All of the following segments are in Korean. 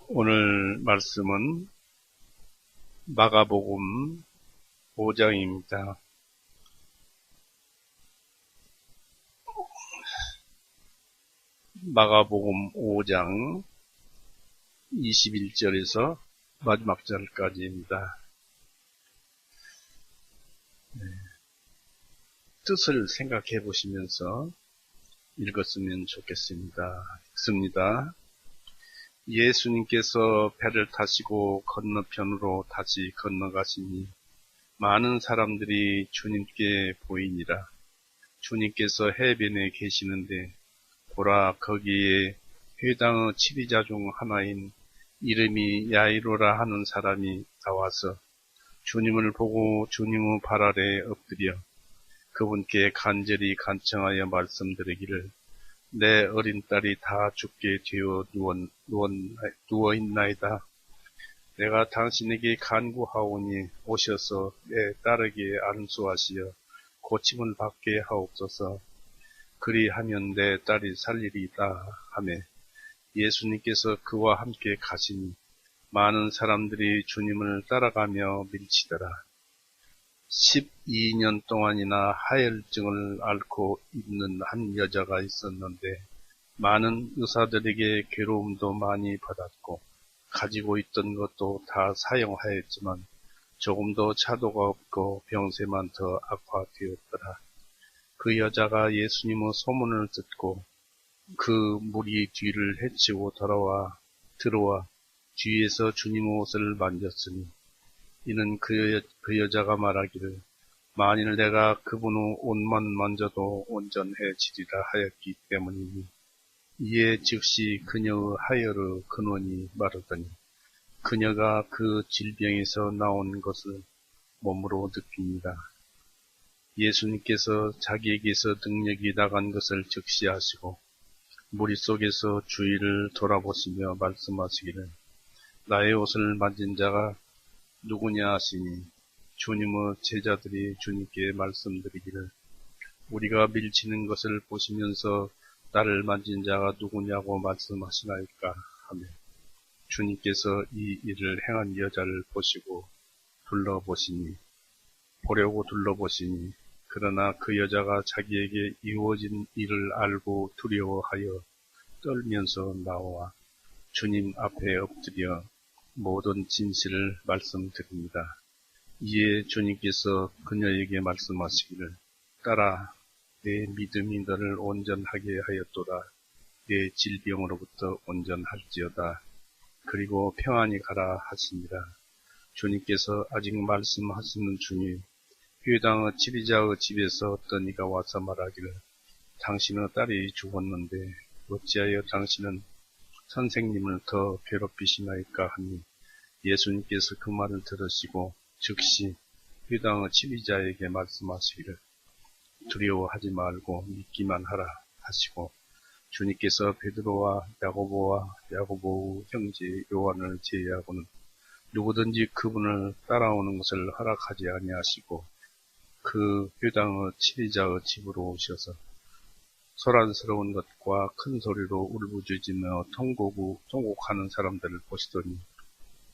오늘 말씀은 마가복음 5장입니다. 마가복음 5장 21절에서 마지막 절까지입니다. 뜻을 생각해 보시면서 읽었으면 좋겠습니다. 읽습니다. 예수님께서 배를 타시고 건너편으로 다시 건너가시니 많은 사람들이 주님께 보이니라. 주님께서 해변에 계시는데 보라, 거기에 회당의 치리자 중 하나인 이름이 야이로라 하는 사람이 나와서 주님을 보고 주님의 발 아래 엎드려 그분께 간절히 간청하여 말씀드리기를, 내 어린 딸이 다 죽게 되어 누워 있나이다. 내가 당신에게 간구하오니 오셔서 내 딸에게 안수하시어 고침을 받게 하옵소서. 그리하면 내 딸이 살리리이다 하매 예수님께서 그와 함께 가시니 많은 사람들이 주님을 따라가며 밀치더라. 12년 동안이나 하혈증을 앓고 있는 한 여자가 있었는데 많은 의사들에게 괴로움도 많이 받았고 가지고 있던 것도 다 사용하였지만 조금도 차도가 없고 병세만 더 악화되었더라. 그 여자가 예수님의 소문을 듣고 그 무리 뒤를 헤치고 들어와 뒤에서 주님의 옷을 만졌으니, 이는 그 여자가 말하기를, 만일 내가 그분의 옷만 만져도 온전해지리라 하였기 때문이니, 이에 즉시 그녀의 하혈의 근원이 마르더니 그녀가 그 질병에서 나온 것을 몸으로 느낍니다. 예수님께서 자기에게서 능력이 나간 것을 즉시하시고 무리 속에서 주위를 돌아보시며 말씀하시기를, 나의 옷을 만진 자가 누구냐 하시니 주님의 제자들이 주님께 말씀드리기를, 우리가 밀치는 것을 보시면서 나를 만진 자가 누구냐고 말씀하시나이까 하며, 주님께서 이 일을 행한 여자를 보려고 둘러보시니 그러나 그 여자가 자기에게 이루어진 일을 알고 두려워하여 떨면서 나와 주님 앞에 엎드려 모든 진실을 말씀드립니다. 이에 주님께서 그녀에게 말씀하시기를, 딸아, 내 믿음이 너를 온전하게 하였도다. 내 질병으로부터 온전할지어다. 그리고 평안히 가라 하시니라. 주님께서 아직 말씀하시는 중에 회당의 치리자의 집에서 어떤 이가 와서 말하기를, 당신의 딸이 죽었는데 어찌하여 당신은 선생님을 더 괴롭히시나이까 하니, 예수님께서 그 말을 들으시고 즉시 회당의 치리자에게 말씀하시기를, 두려워하지 말고 믿기만 하라 하시고, 주님께서 베드로와 야고보의 형제 요한을 제외하고는 누구든지 그분을 따라오는 것을 허락하지 아니하시고 그 회당의 치리자의 집으로 오셔서 소란스러운 것과 큰 소리로 울부짖으며 통곡하는 사람들을 보시더니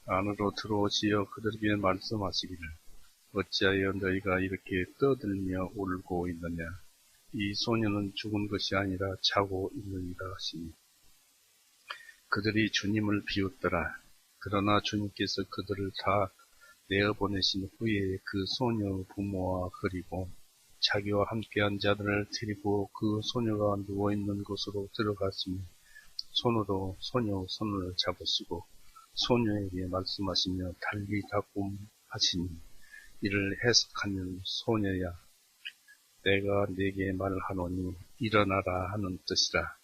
안으로 들어오시어 그들에게 말씀하시기를, 어찌하여 너희가 이렇게 떠들며 울고 있느냐. 이 소녀는 죽은 것이 아니라 자고 있느니라 하시니, 그들이 주님을 비웃더라. 그러나 주님께서 그들을 다 내어보내신 후에 그 소녀의 부모와 그리고 자기와 함께한 자들을 데리고 그 소녀가 누워있는 곳으로 들어갔으며 손으로 소녀의 손을 잡으시고 소녀에게 말씀하시며 달리다꿈 하시니, 이를 해석하면 소녀야, 내가 네게 말하노니 일어나라 하는 뜻이라.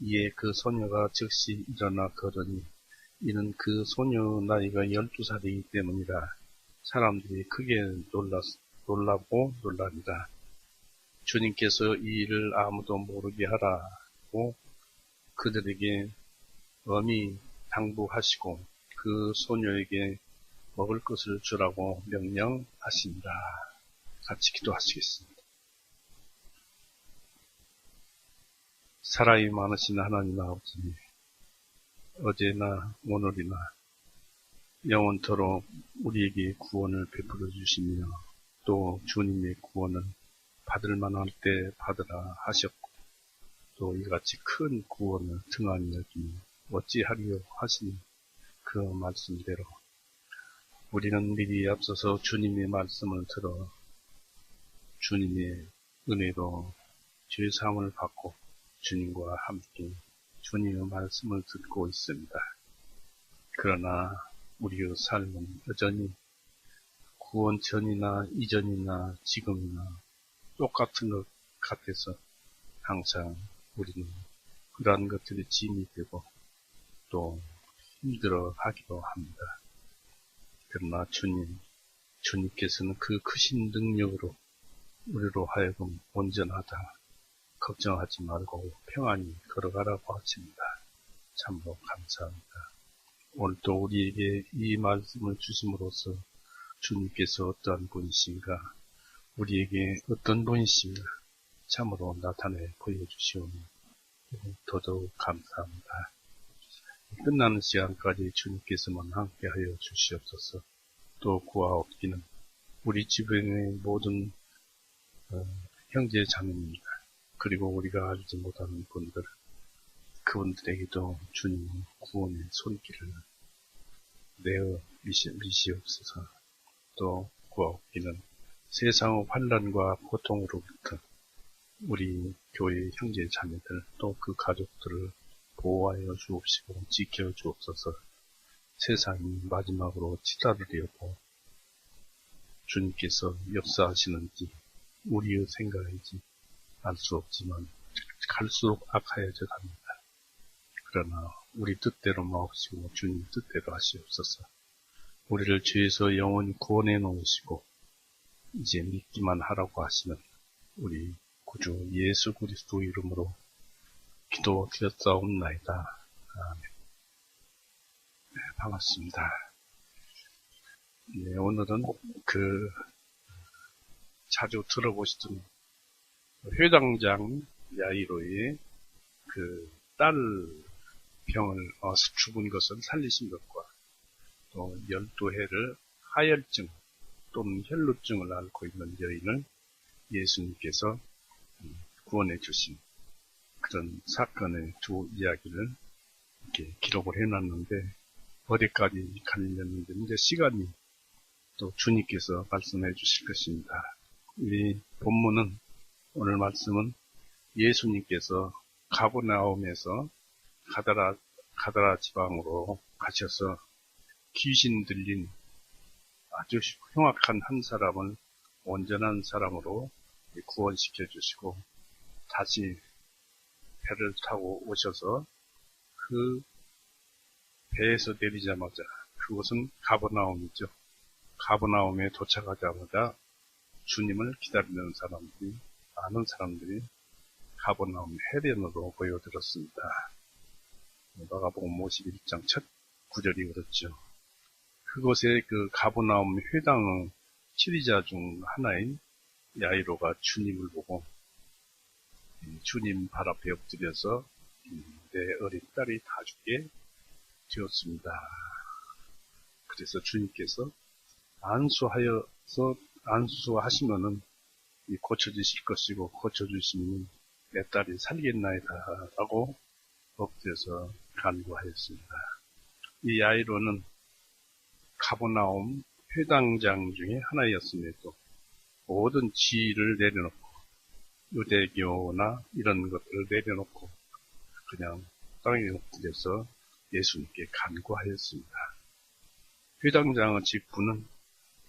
이에 그 소녀가 즉시 일어나 걸으니, 이는 그 소녀의 나이가 12살이기 때문이라. 사람들이 크게 놀라고 놀라니라. 주님께서 이 일을 아무도 모르게 하라고 그들에게 엄히 당부하시고 그 소녀에게 먹을 것을 주라고 명령하신다. 같이 기도하시겠습니다. 사랑이 많으신 하나님 아버지, 어제나 오늘이나 영원토록 우리에게 구원을 베풀어 주시며 또 주님의 구원을 받을 만할 때 받으라 하셨고 또 이같이 큰 구원을 등한히 여기며 어찌하리요 하신 그 말씀대로 우리는 미리 앞서서 주님의 말씀을 들어 주님의 은혜로 죄사함을 받고 주님과 함께 주님의 말씀을 듣고 있습니다. 그러나 우리의 삶은 여전히 구원 전이나 이전이나 지금이나 똑같은 것 같아서 항상 우리는 그러한 것들이 짐이 되고 또 힘들어 하기도 합니다. 그러나 주님께서는 그 크신 능력으로 우리로 하여금 온전하다, 걱정하지 말고 평안히 걸어가라고 하십니다. 참으로 감사합니다. 오늘도 우리에게 이 말씀을 주심으로써 주님께서 어떠한 분이신가, 우리에게 어떤 분이신가 참으로 나타내 보여주시오니 더더욱 감사합니다. 끝나는 시간까지 주님께서만 함께하여 주시옵소서. 또 구하옵기는 우리 주변의 모든 형제 자매입니다. 그리고 우리가 알지 못하는 분들, 그분들에게도 주님 구원의 손길을 내어 미시옵소서. 또 구하옵기는 세상의 환난과 고통으로부터 우리 교회 형제 자매들 또 그 가족들을 보호하여 주옵시고 지켜 주옵소서. 세상이 마지막으로 치달으려고 주님께서 역사하시는지 우리의 생각이지 알 수 없지만 갈수록 악하여져 갑니다. 그러나 우리 뜻대로 마옵시고 주님 뜻대로 하시옵소서. 우리를 죄에서 영원히 구원해 놓으시고 이제 믿기만 하라고 하시는 우리 구주 예수 그리스도 이름으로 기도드렸사옵나이다. 아멘. 네, 반갑습니다. 네, 오늘은 자주 들어보시던 회당장 야이로의 딸 병을 죽은 것을 살리신 것과 또 12해를 하혈증 또는 혈루증을 앓고 있는 여인을 예수님께서 구원해 주신 그런 사건의 두 이야기를 이렇게 기록을 해놨는데 어디까지 가려는데 이제 시간이 또 주님께서 말씀해 주실 것입니다. 이 본문은 오늘 말씀은 예수님께서 가버나움에서 가다라 지방으로 가셔서 귀신 들린 아주 흉악한 한 사람을 온전한 사람으로 구원시켜 주시고 다시 배를 타고 오셔서 그 배에서 내리자마자 그곳은 가버나움이죠. 가버나움에 도착하자마자 주님을 기다리는 사람들이 많은 사람들이 가버나움 해변으로 보여들었습니다. 마가복음 51장 첫 구절이 그렇죠. 그곳에 그 가버나움 회당 치리자 중 하나인 야이로가 주님을 보고 주님 발 앞에 엎드려서 내 어린 딸이 다 죽게 되었습니다. 그래서 주님께서 안수하시면은 고쳐주실 것이고 고쳐주시면 내 딸이 살겠나이다 라고 엎드려서 간구하였습니다. 이 야이로는 가버나움 회당장 중에 하나였음에도 모든 지위를 내려놓고 유대교나 이런 것들을 내려놓고 그냥 땅에 엎드려서 예수님께 간구하였습니다. 회당장의 직분은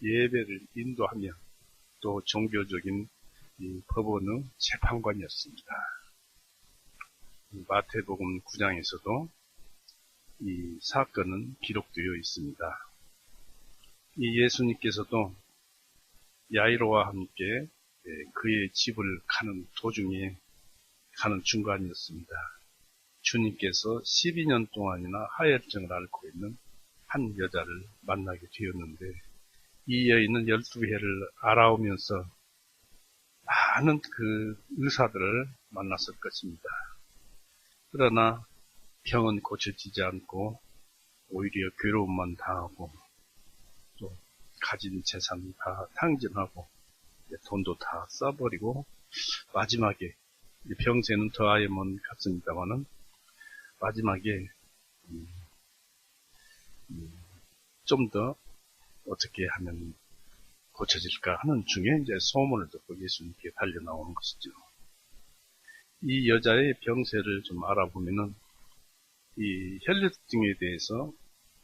예배를 인도하며 또 종교적인 이 법원의 재판관이었습니다. 마태복음 9장에서도 이 사건은 기록되어 있습니다. 이 예수님께서도 야이로와 함께 그의 집을 가는 도중에 가는 중간이었습니다. 주님께서 12년 동안이나 하혈증을 앓고 있는 한 여자를 만나게 되었는데 이 여인은 12해를 알아오면서 많은 그 의사들을 만났을 것입니다. 그러나 병은 고쳐지지 않고 오히려 괴로움만 당하고 또 가진 재산 다 탕진하고 돈도 다 써버리고 마지막에 병세는 더하여만 갔습니다만은 마지막에 좀 더 어떻게 하면 고쳐질까 하는 중에 이제 소문을 듣고 예수님께 달려 나오는 것이죠. 이 여자의 병세를 좀 알아보면은 이 혈류증에 대해서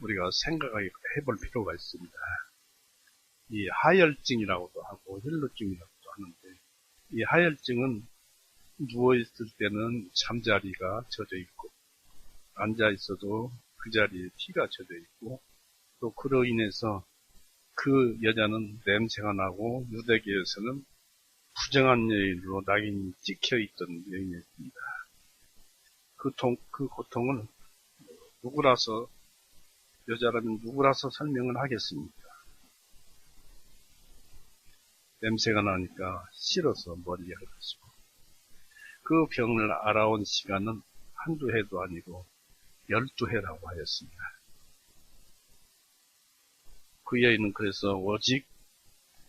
우리가 생각해 볼 필요가 있습니다. 이 하혈증이라고도 하고 혈류증이라고도 하는데 이 하혈증은 누워있을 때는 잠자리가 젖어 있고 앉아있어도 그 자리에 피가 젖어 있고 또 그로 인해서 그 여자는 냄새가 나고 유대교에서는 부정한 여인으로 낙인이 찍혀있던 여인이었습니다. 그 고통을 누구라서 여자라면 누구라서 설명을 하겠습니까? 냄새가 나니까 싫어서 멀리 할 것이고 그 병을 알아온 시간은 한두 해도 아니고 12해라고 하였습니다. 그 여인은 그래서 오직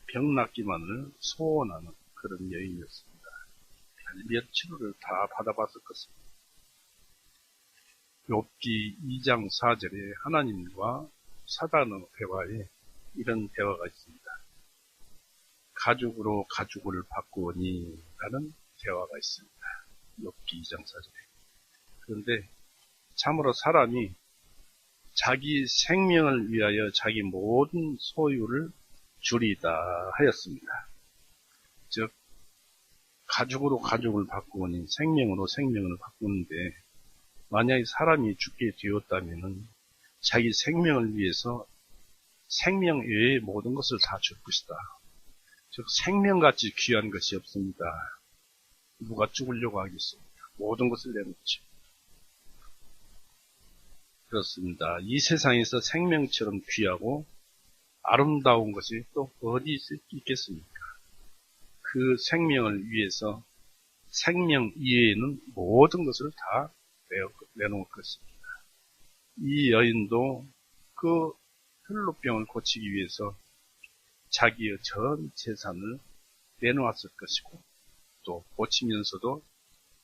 병 낫기만을 소원하는 그런 여인이었습니다. 별별 치료를 다 받아봤을 것입니다. 욥기 2장 4절에 하나님과 사단의 대화에 이런 대화가 있습니다. 가죽으로 가죽을 바꾸니 라는 대화가 있습니다. 욥기 2장 4절에. 그런데 참으로 사람이 자기 생명을 위하여 자기 모든 소유를 줄이다 하였습니다. 즉 가죽으로 가죽을 바꾸니 생명으로 생명을 바꾸는데 만약에 사람이 죽게 되었다면 자기 생명을 위해서 생명 외의 모든 것을 다 줄 것이다. 즉 생명같이 귀한 것이 없습니다. 누가 죽으려고 하겠습니까? 모든 것을 내놓죠. 그렇습니다. 이 세상에서 생명처럼 귀하고 아름다운 것이 또 어디 있겠습니까? 그 생명을 위해서 생명 이외에는 모든 것을 다 내놓을 것입니다. 이 여인도 그 혈루병을 고치기 위해서 자기의 전 재산을 내놓았을 것이고 또 고치면서도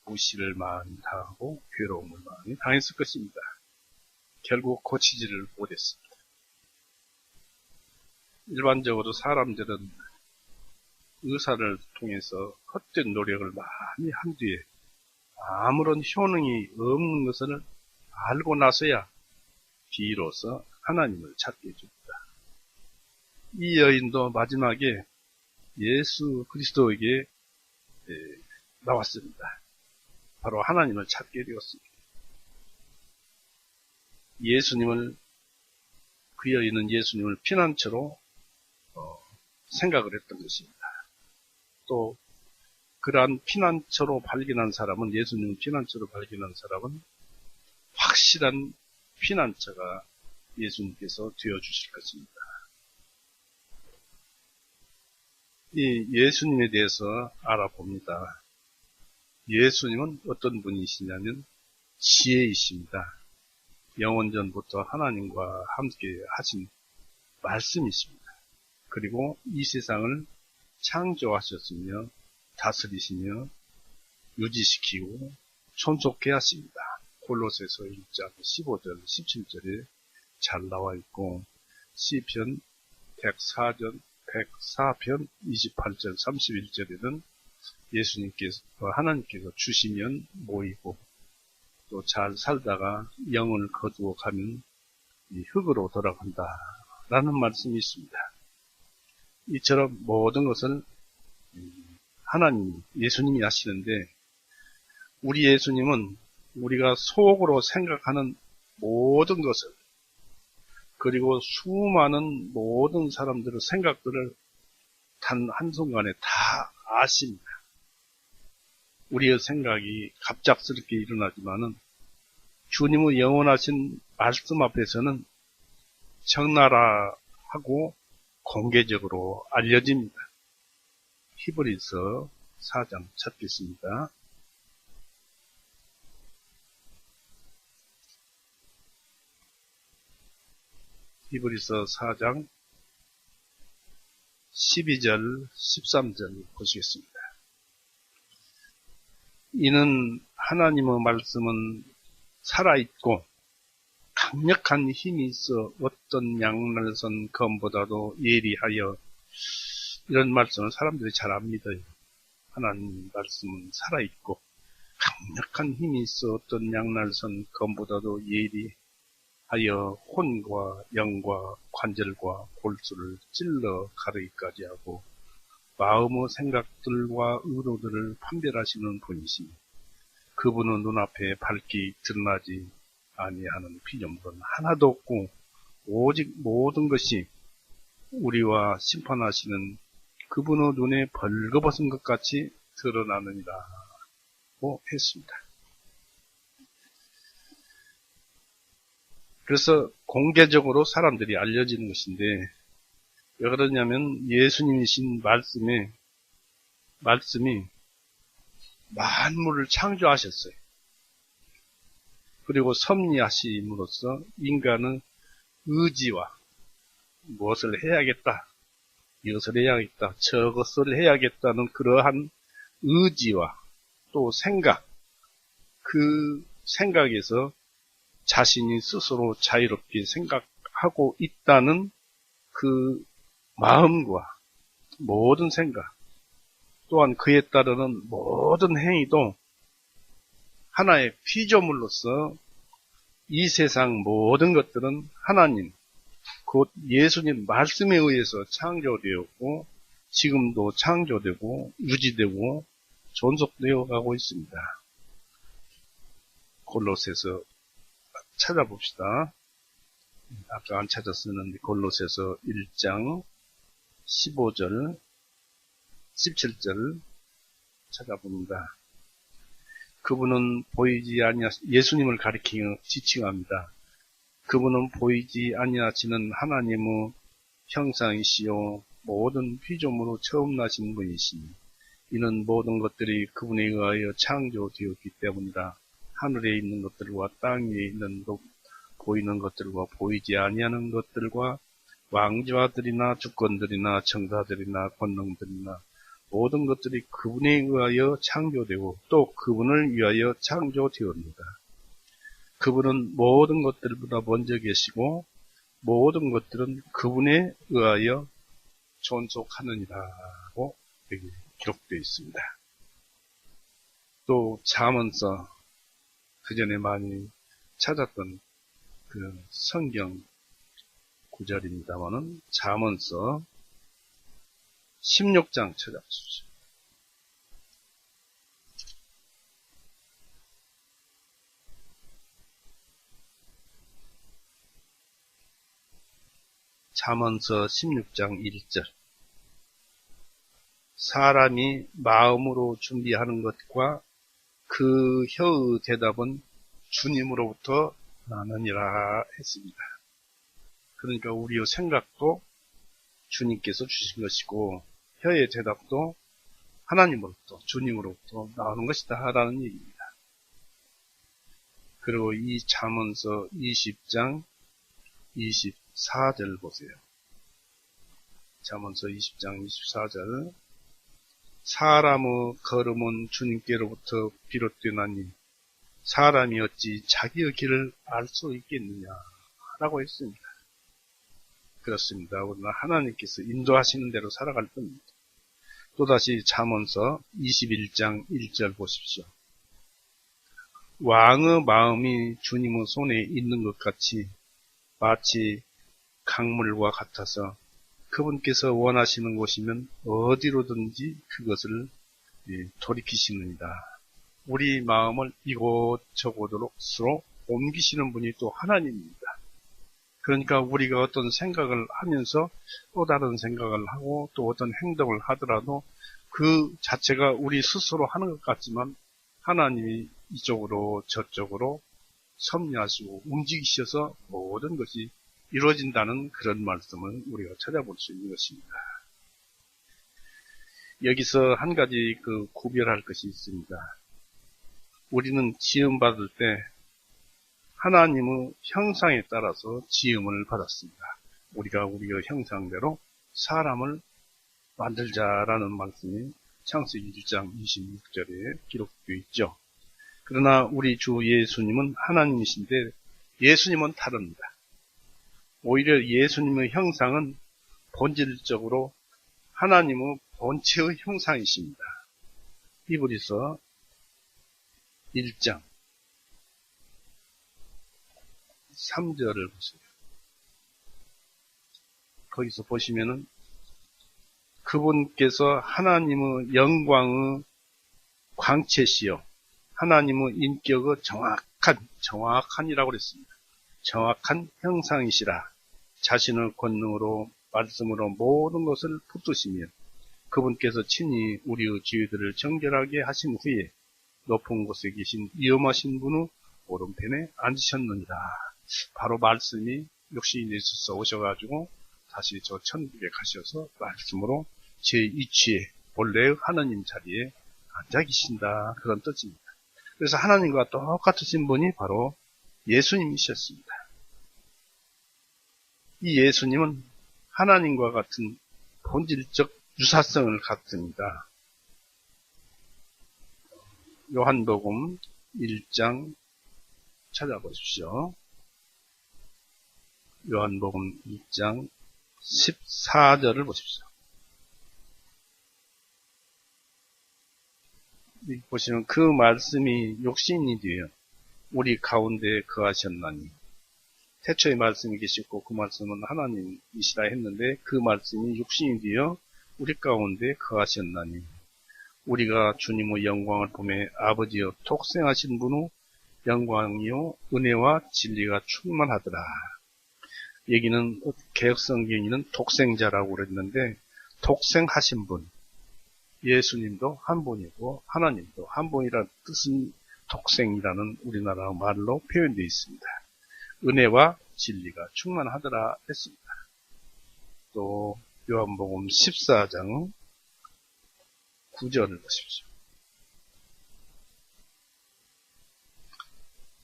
무시를 많이 당하고 괴로움을 많이 당했을 것입니다. 결국 고치지를 못했습니다. 일반적으로 사람들은 의사를 통해서 헛된 노력을 많이 한 뒤에 아무런 효능이 없는 것을 알고 나서야 비로소 하나님을 찾게 해줍니다. 이 여인도 마지막에 예수 그리스도에게 나왔습니다. 바로 하나님을 찾게 되었습니다. 그 여인은 예수님을 피난처로 생각을 했던 것입니다. 또 그러한 피난처로 발견한 사람은 예수님을 피난처로 발견한 사람은 확실한 피난처가 예수님께서 되어주실 것입니다. 이 예수님에 대해서 알아봅니다. 예수님은 어떤 분이시냐면 지혜이십니다. 영원전부터 하나님과 함께 하신 말씀이십니다. 그리고 이 세상을 창조하셨으며 다스리시며 유지시키고 존속해 하십니다. 골로새서 1장 15절 17절에 잘 나와 있고 시편 104편 28절 31절에는 예수님께서 하나님께서 주시면 모이고 또 잘 살다가 영을 거두어 가면 이 흙으로 돌아간다 라는 말씀이 있습니다. 이처럼 모든 것을 하나님, 예수님이 하시는데 우리 예수님은 우리가 속으로 생각하는 모든 것을 그리고 수많은 모든 사람들의 생각들을 단 한순간에 다 아십니다. 우리의 생각이 갑작스럽게 일어나지만은 주님의 영원하신 말씀 앞에서는 적나라하고 공개적으로 알려집니다. 히브리서 4장 찾겠습니다. 히브리서 4장 12절, 13절 보시겠습니다. 이는 하나님의 말씀은 살아있고 강력한 힘이 있어 어떤 양날선 검보다도 예리하여, 이런 말씀을 사람들이 잘 안 믿어요. 하나님 말씀은 살아있고 강력한 힘이 있어 어떤 양날선 검보다도 예리하여 혼과 영과 관절과 골수를 찔러 가르기까지 하고 마음의 생각들과 의도들을 판별하시는 분이시니 그분은 눈앞에 밝게 드러나지 아니하는 피조물은 하나도 없고 오직 모든 것이 우리와 심판하시는 그분의 눈에 벌거벗은 것 같이 드러나느니라고 했습니다. 그래서 공개적으로 사람들이 알려지는 것인데, 왜 그러냐면 예수님이신 말씀이 만물을 창조하셨어요. 그리고 섭리하심으로써 인간은 의지와 무엇을 해야겠다, 이것을 해야겠다, 저것을 해야겠다는 그러한 의지와 또 생각, 그 생각에서 자신이 스스로 자유롭게 생각하고 있다는 그 마음과 모든 생각, 또한 그에 따르는 모든 행위도 하나의 피조물로서 이 세상 모든 것들은 하나님, 곧 예수님 말씀에 의해서 창조되었고 지금도 창조되고 유지되고 존속되어 가고 있습니다. 골로새서 찾아봅시다. 아까 안 찾았었는데 골로새서 1장 15절 17절 찾아봅니다. 그분은 보이지 예수님을 가리키며 지칭합니다. 그분은 보이지 아니하시는 하나님의 형상이시요 모든 피조물로 처음 나신 분이시니 이는 모든 것들이 그분에 의하여 창조되었기 때문이다. 하늘에 있는 것들과 땅 위에 있는 보이는 것들과 보이지 아니하는 것들과 왕좌들이나 주권들이나 정사들이나 권능들이나 모든 것들이 그분에 의하여 창조되고 또 그분을 위하여 창조되었습니다. 그분은 모든 것들보다 먼저 계시고 모든 것들은 그분에 의하여 존속하느니라고 여기 기록되어 있습니다. 또 잠언서, 그 전에 많이 찾았던 그 성경 구절입니다만은 잠언서 16장 찾아보십시오. 잠언서 16장 1절. 사람이 마음으로 준비하는 것과 그 혀의 대답은 주님으로부터 나느니라 했습니다. 그러니까 우리의 생각도 주님께서 주신 것이고 혀의 대답도 하나님으로부터 주님으로부터 나오는 것이다 라는 얘기입니다. 그리고 이 잠언서 20장 24절 보세요. 잠언서 20장 24절. 사람의 걸음은 주님께로부터 비롯되나니 사람이 어찌 자기의 길을 알 수 있겠느냐 라고 했습니다. 그렇습니다. 우리는 하나님께서 인도하시는 대로 살아갈 뿐입니다. 또다시 잠언서 21장 1절 보십시오. 왕의 마음이 주님의 손에 있는 것 같이 마치 강물과 같아서 그분께서 원하시는 곳이면 어디로든지 그것을 돌이키시느니라. 우리 마음을 이곳저곳으로 옮기시는 분이 또 하나님입니다. 그러니까 우리가 어떤 생각을 하면서 또 다른 생각을 하고 또 어떤 행동을 하더라도 그 자체가 우리 스스로 하는 것 같지만 하나님이 이쪽으로 저쪽으로 섭리하시고 움직이셔서 모든 것이 이루어진다는 그런 말씀을 우리가 찾아볼 수 있는 것입니다. 여기서 한 가지 구별할 것이 있습니다. 우리는 지음받을 때 하나님의 형상에 따라서 지음을 받았습니다. 우리가 우리의 형상대로 사람을 만들자라는 말씀이 창세기 1장 26절에 기록되어 있죠. 그러나 우리 주 예수님은 하나님이신데 예수님은 다릅니다. 오히려 예수님의 형상은 본질적으로 하나님의 본체의 형상이십니다. 히브리서 1장 3절을 보세요. 거기서 보시면은 그분께서 하나님의 영광의 광채시요 하나님의 인격의 정확한이라고 그랬습니다. 정확한 형상이시라. 자신의 권능으로 말씀으로 모든 것을 붙드시며 그분께서 친히 우리의 죄들을 정결하게 하신 후에 높은 곳에 계신 위엄하신 분의 오른편에 앉으셨느니라. 바로 말씀이 육신이 되셔서 오셔가지고 다시 저 천국에 가셔서 말씀으로 제 위치에 본래의 하나님 자리에 앉아 계신다. 그런 뜻입니다. 그래서 하나님과 똑같으신 분이 바로 예수님이셨습니다. 이 예수님은 하나님과 같은 본질적 유사성을 갖습니다. 요한복음 1장 찾아보십시오. 요한복음 1장 14절을 보십시오. 여기 보시면 그 말씀이 육신이 되어 우리 가운데 거하셨나니 태초의 말씀이 계시고 그 말씀은 하나님이시라 했는데 그 말씀이 육신이 되어 우리 가운데 거하셨나니 우리가 주님의 영광을 보며 아버지여 독생하신 분의 영광이요 은혜와 진리가 충만하더라. 여기는 개혁성경에는 독생자라고 그랬는데 독생하신 분 예수님도 한 분이고 하나님도 한 분이라는 뜻은 독생이라는 우리나라 말로 표현되어 있습니다. 은혜와 진리가 충만하더라 했습니다. 또 요한복음 14장 9절을 보십시오.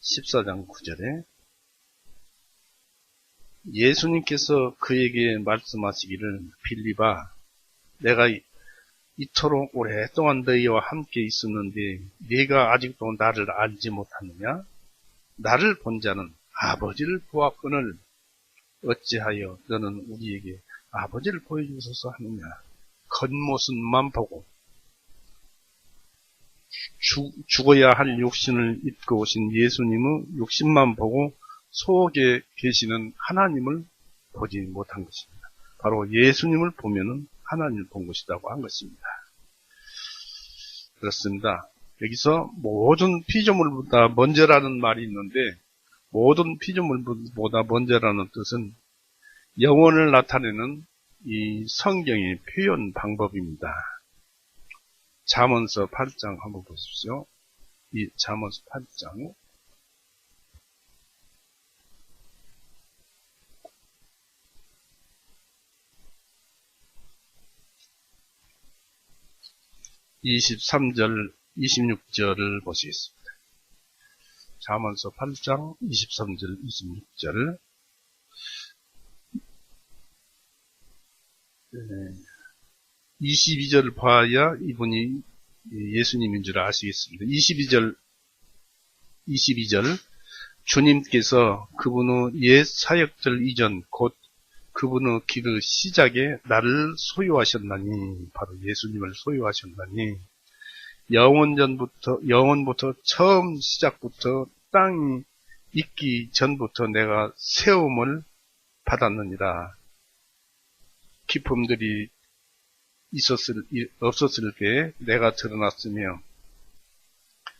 14장 9절에 예수님께서 그에게 말씀하시기를 빌립아 내가 이토록 오랫동안 너희와 함께 있었는데 네가 아직도 나를 알지 못하느냐? 나를 본 자는 아버지를 보았거늘 어찌하여 너는 우리에게 아버지를 보여주소서 하느냐? 겉모습만 보고 죽어야 할 육신을 입고 오신 예수님의 육신만 보고 속에 계시는 하나님을 보지 못한 것입니다. 바로 예수님을 보면은 하나님을 본 것이라고 한 것입니다. 그렇습니다. 여기서 모든 피조물보다 먼저라는 말이 있는데 모든 피조물보다 먼저라는 뜻은 영혼을 나타내는 이 성경의 표현 방법입니다. 잠언서 8장 한번 보십시오. 이 잠언서 8장 23절, 26절을 보시겠습니다. 잠언서 8장 23절, 26절. 22절을 봐야 이분이 예수님인 줄 아시겠습니다. 22절 주님께서 그분의 옛 사역들 이전 곧 그분의 길의 시작에 나를 소유하셨나니 바로 예수님을 소유하셨나니 영원부터 처음 시작부터 땅이 있기 전부터 내가 세움을 받았느니라. 기품들이 없었을 때 내가 드러났으며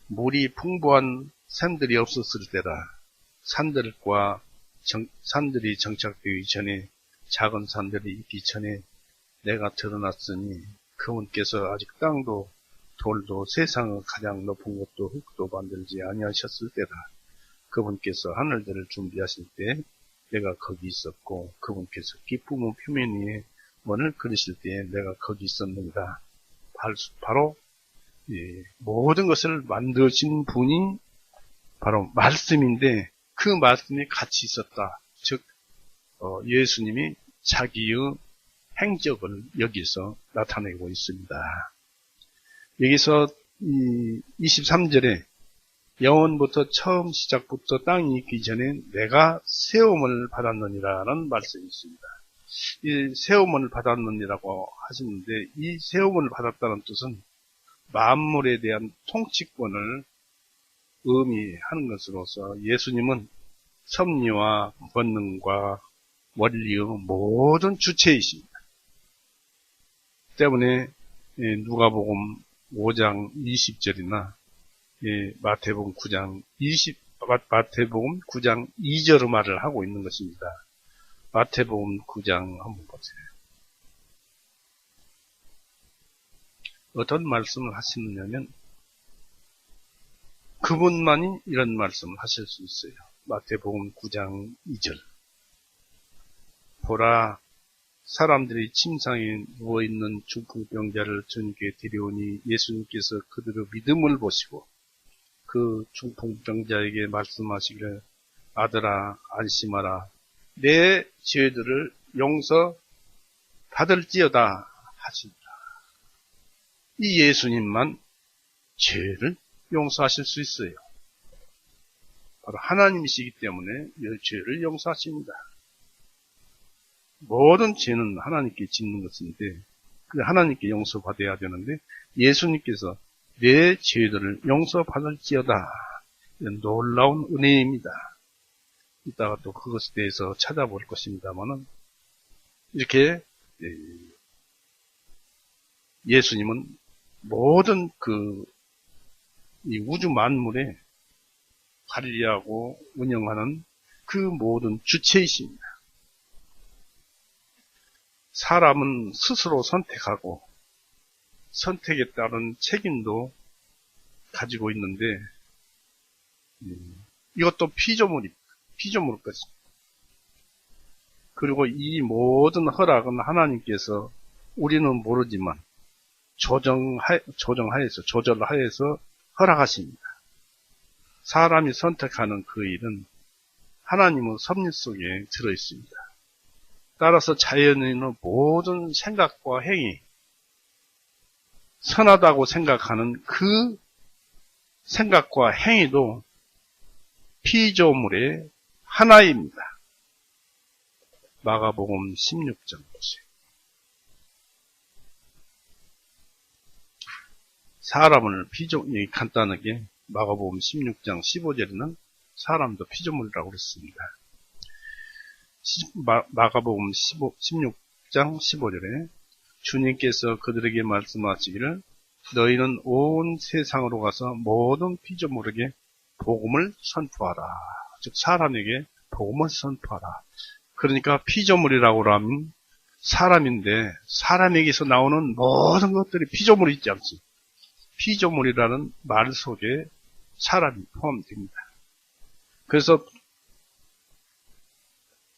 물이 풍부한 산들이 없었을 때라. 산들이 정착되기 전에 작은 산들이 있기 전에 내가 드러났으니 그분께서 아직 땅도 돌도 세상의 가장 높은 것도 흙도 만들지 아니하셨을 때라. 그분께서 하늘들을 준비하실 때 내가 거기 있었고 그분께서 기쁨의 표면 위에 원을 그리실 때에 내가 거기 있었느니라. 바로 모든 것을 만드신 분이 바로 말씀인데 그 말씀이 같이 있었다. 즉 예수님이 자기의 행적을 여기서 나타내고 있습니다. 여기서 23절에 영원부터 처음 시작부터 땅이 있기 전에 내가 세움을 받았느니라는 말씀이 있습니다. 이 세움을 받았느니라고 하시는데 이 세움을 받았다는 뜻은 만물에 대한 통치권을 의미하는 것으로서 예수님은 섭리와 권능과 원리의 모든 주체이십니다. 때문에 누가복음 5장 20절이나 마태복음 9장 2절의 말을 하고 있는 것입니다. 마태복음 9장 한번 보세요. 어떤 말씀을 하시느냐면 그분만이 이런 말씀을 하실 수 있어요. 마태복음 9장 2절. 보라, 사람들이 침상에 누워있는 중풍병자를 주님께 데려오니 예수님께서 그들의 믿음을 보시고 그 중풍병자에게 말씀하시기를 아들아 안심하라 내 죄들을 용서받을지어다 하시니라. 이 예수님만 죄를 용서하실 수 있어요. 바로 하나님이시기 때문에 이 죄를 용서하십니다. 모든 죄는 하나님께 짓는 것인데 하나님께 용서받아야 되는데 예수님께서 내 죄들을 용서받을지어다. 이런 놀라운 은혜입니다. 이따가 또 그것에 대해서 찾아볼 것입니다만은 이렇게 예수님은 모든 이 우주 만물에 관리하고 운영하는 그 모든 주체이십니다. 사람은 스스로 선택하고 선택에 따른 책임도 가지고 있는데 이것도 피조물입니다. 피조물 것입니다. 그리고 이 모든 허락은 하나님께서 우리는 모르지만 조절하여서 허락하십니다. 사람이 선택하는 그 일은 하나님의 섭리 속에 들어있습니다. 따라서 자연인의 모든 생각과 행위, 선하다고 생각하는 그 생각과 행위도 피조물의 하나입니다. 마가복음 16장 보세요. 사람을 간단하게 마가복음 16장 15절에는 사람도 피조물이라고 그랬습니다. 마가복음 16장 15절에 주님께서 그들에게 말씀하시기를 너희는 온 세상으로 가서 모든 피조물에게 복음을 선포하라. 즉 사람에게 복음을 선포하라. 그러니까 피조물이라고 하면 사람인데 사람에게서 나오는 모든 것들이 피조물이 있지 않습니까? 피조물이라는 말 속에 사람이 포함됩니다. 그래서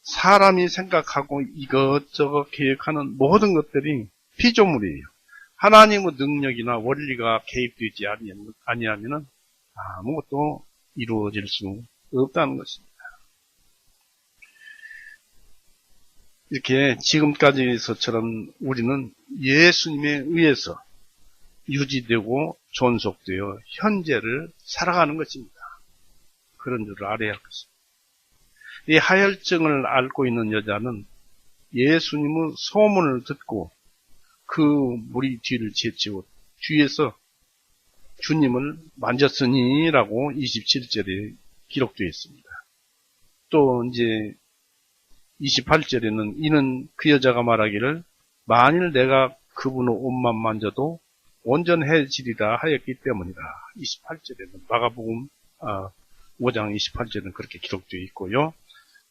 사람이 생각하고 이것저것 계획하는 모든 것들이 피조물이에요. 하나님의 능력이나 원리가 개입되지 아니하면 아무것도 이루어질 수 없다는 것입니다. 이렇게 지금까지서처럼 우리는 예수님에 의해서 유지되고 존속되어 현재를 살아가는 것입니다. 그런 줄 알아야 할 것입니다. 이 하혈증을 앓고 있는 여자는 예수님의 소문을 듣고 그 무리 뒤를 제치고 뒤에서 주님을 만졌으니라고 27절에 기록되어 있습니다. 또 이제 28절에는 이는 그 여자가 말하기를 만일 내가 그분의 옷만 만져도 온전해지리라 하였기 때문이다. 28절에는 마가복음 5장 28절에는 그렇게 기록되어 있고요.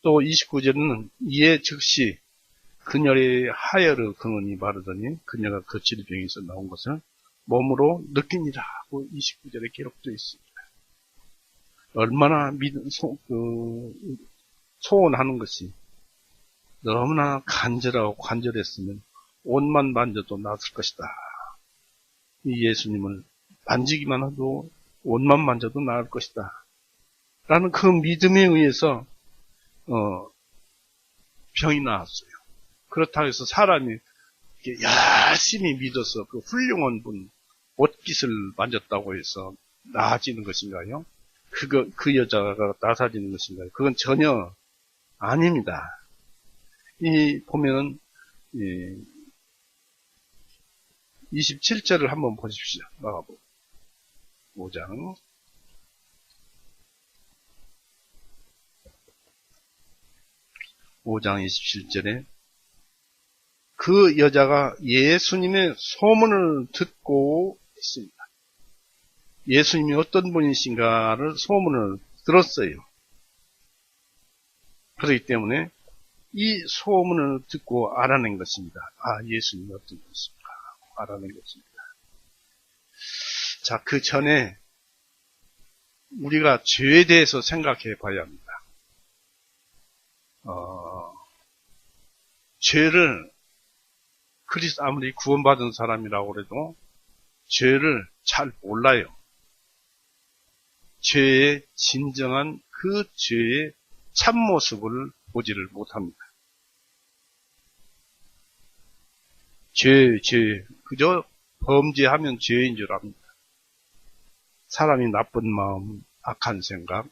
또 29절에는 이에 즉시 그녀의 하혈의 근원이 마르더니 그녀가 그 질병에서 나온 것을 몸으로 느끼니라고 29절에 기록되어 있습니다. 얼마나 소원하는 것이 너무나 간절하고 간절했으면 옷만 만져도 나았을 것이다. 이 예수님을 만지기만 해도 옷만 만져도 나을 것이다. 라는 그 믿음에 의해서 병이 나왔어요. 그렇다고 해서 사람이 열심히 믿어서 그 훌륭한 분 옷깃을 만졌다고 해서 나아지는 것인가요? 그 여자가 나사지는 것인가요? 그건 전혀 아닙니다. 보면은, 27절을 한번 보십시오. 마가복음 5장. 5장 27절에 그 여자가 예수님의 소문을 듣고 있습니다. 예수님이 어떤 분이신가를 소문을 들었어요. 그렇기 때문에 이 소문을 듣고 알아낸 것입니다. 아, 예수님이 어떤 분이신가 알아낸 것입니다. 자, 그 전에 우리가 죄에 대해서 생각해 봐야 합니다. 죄를 아무리 구원받은 사람이라고 해도 죄를 잘 몰라요. 죄의 진정한 그 죄의 참모습을 보지를 못합니다. 그저 범죄하면 죄인 줄 압니다. 사람이 나쁜 마음, 악한 생각,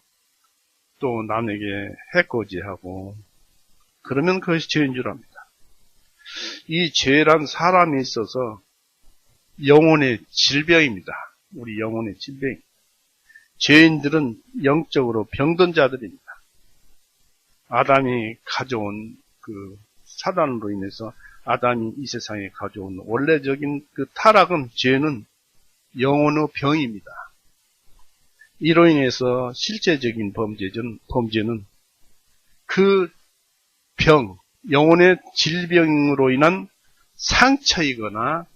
또 남에게 해코지하고 그러면 그것이 죄인 줄 압니다. 이 죄란 사람에 있어서 영혼의 질병입니다. 우리 영혼의 질병. 죄인들은 영적으로 병든 자들입니다. 아담이 가져온 그 사단으로 인해서 아담이 이 세상에 가져온 원래적인 그 타락은 죄는 영혼의 병입니다. 이로 인해서 실제적인 범죄는 그 병, 영혼의 질병으로 인한 상처이거나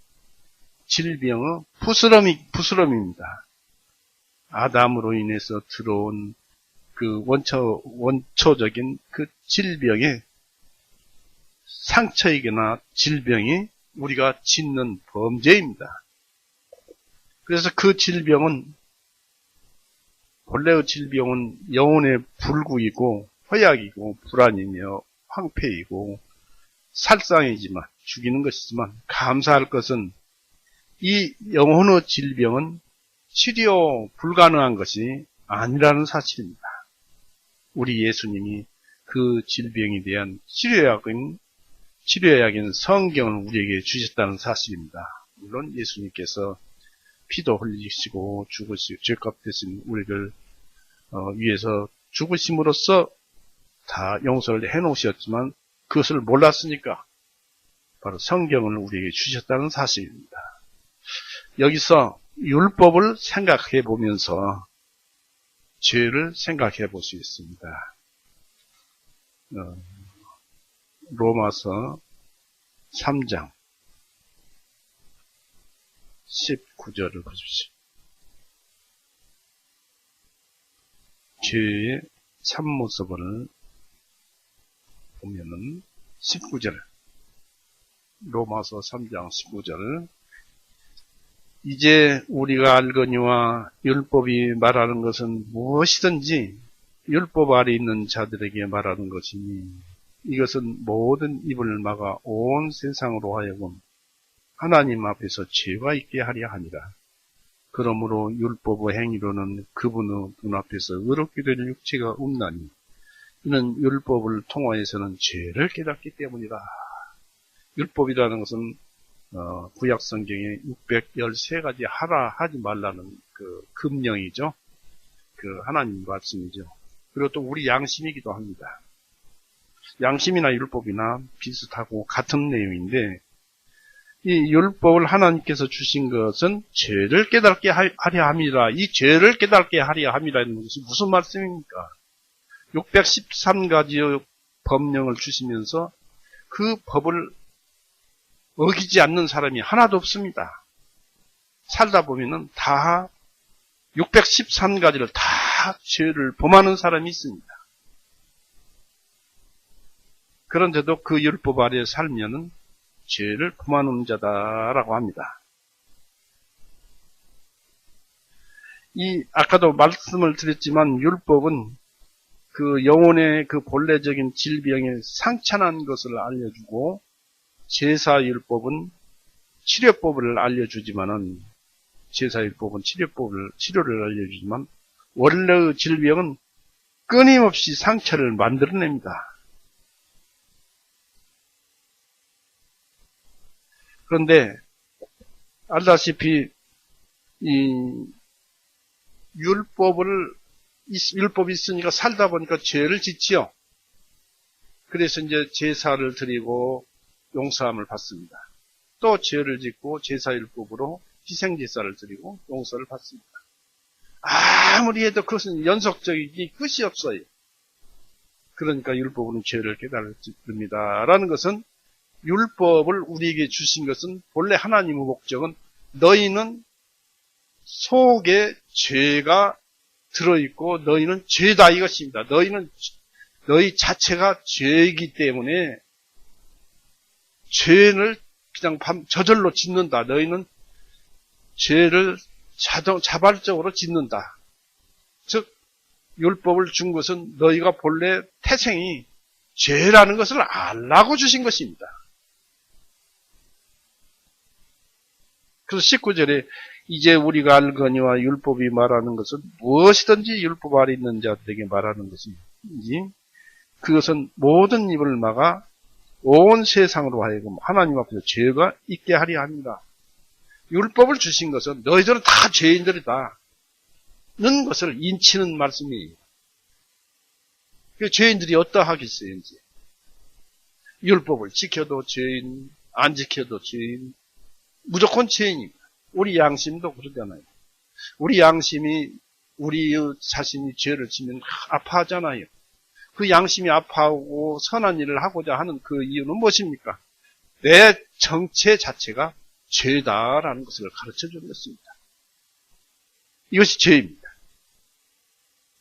질병의 부스럼입니다. 아담으로 인해서 들어온 그 원초적인 그 질병의 상처이거나 질병이 우리가 짓는 범죄입니다. 그래서 그 질병은 본래의 질병은 영혼의 불구이고 허약이고 불안이며 황폐이고 살상이지만 죽이는 것이지만 감사할 것은 이 영혼의 질병은 치료 불가능한 것이 아니라는 사실입니다. 우리 예수님이 그 질병에 대한 치료약인 성경을 우리에게 주셨다는 사실입니다. 물론 예수님께서 피도 흘리시고 죽으시고 죄값 대신 우리를 위해서 죽으심으로써 다 용서를 해놓으셨지만 그것을 몰랐으니까 바로 성경을 우리에게 주셨다는 사실입니다. 여기서 율법을 생각해 보면서 죄를 생각해 볼 수 있습니다. 로마서 3장 19절을 보십시오. 죄의 참모습을 보면은 19절, 로마서 3장 19절, 이제 우리가 알거니와 율법이 말하는 것은 무엇이든지 율법 아래 있는 자들에게 말하는 것이니 이것은 모든 입을 막아 온 세상으로 하여금 하나님 앞에서 죄가 있게 하려 하니라. 그러므로 율법의 행위로는 그분의 눈앞에서 의롭게 될 육체가 없나니 이는 율법을 통하여서는 죄를 깨닫기 때문이라. 율법이라는 것은 구약 성경에 613가지 하라 하지 말라는 그 금령이죠. 그 하나님 말씀이죠. 그리고 또 우리 양심이기도 합니다. 양심이나 율법이나 비슷하고 같은 내용인데 이 율법을 하나님께서 주신 것은 죄를 깨닫게 하려 함이라. 이 죄를 깨닫게 하려 함이라는 것이 무슨 말씀입니까? 613가지의 법령을 주시면서 그 법을 어기지 않는 사람이 하나도 없습니다. 살다 보면은 다 613가지를 다 죄를 범하는 사람이 있습니다. 그런데도 그 율법 아래 살면은 죄를 범하는 자다라고 합니다. 아까도 말씀을 드렸지만 율법은 그 영혼의 그 본래적인 질병에 상처난 것을 알려주고, 제사율법은 치료법을 알려주지만은, 제사율법은 치료를 알려주지만, 원래의 질병은 끊임없이 상처를 만들어냅니다. 그런데 알다시피 이 율법이 있으니까 살다 보니까 죄를 짓지요. 그래서 이제 제사를 드리고 용서함을 받습니다. 또 죄를 짓고 제사율법으로 희생제사를 드리고 용서를 받습니다. 아무리 해도 그것은 연속적이기 끝이 없어요. 그러니까 율법은 죄를 깨달습니다. 라는 것은, 율법을 우리에게 주신 것은, 본래 하나님의 목적은 너희는 속에 죄가 들어있고 너희는 죄다 이것입니다. 너희 자체가 죄이기 때문에 죄를 그냥 저절로 짓는다. 너희는 죄를 자발적으로 짓는다. 즉 율법을 준 것은 너희가 본래 태생이 죄라는 것을 알라고 주신 것입니다. 그래서 19절에 이제 우리가 알거니와 율법이 말하는 것은 무엇이든지 율법 아래 있는 자들에게 말하는 것인지, 그것은 모든 입을 막아 온 세상으로 하여금 하나님 앞에서 죄가 있게 하려 합니다. 율법을 주신 것은 너희들은 다 죄인들이다 는 것을 인치는 말씀이에요. 그 죄인들이 어떠하겠어요? 이제 율법을 지켜도 죄인, 안 지켜도 죄인, 무조건 죄인입니다. 우리 양심도 그러잖아요. 우리 양심이 우리 자신이 죄를 지면 아파하잖아요. 그 양심이 아파하고 선한 일을 하고자 하는 그 이유는 무엇입니까? 내 정체 자체가 죄다라는 것을 가르쳐주는 것입니다. 이것이 죄입니다.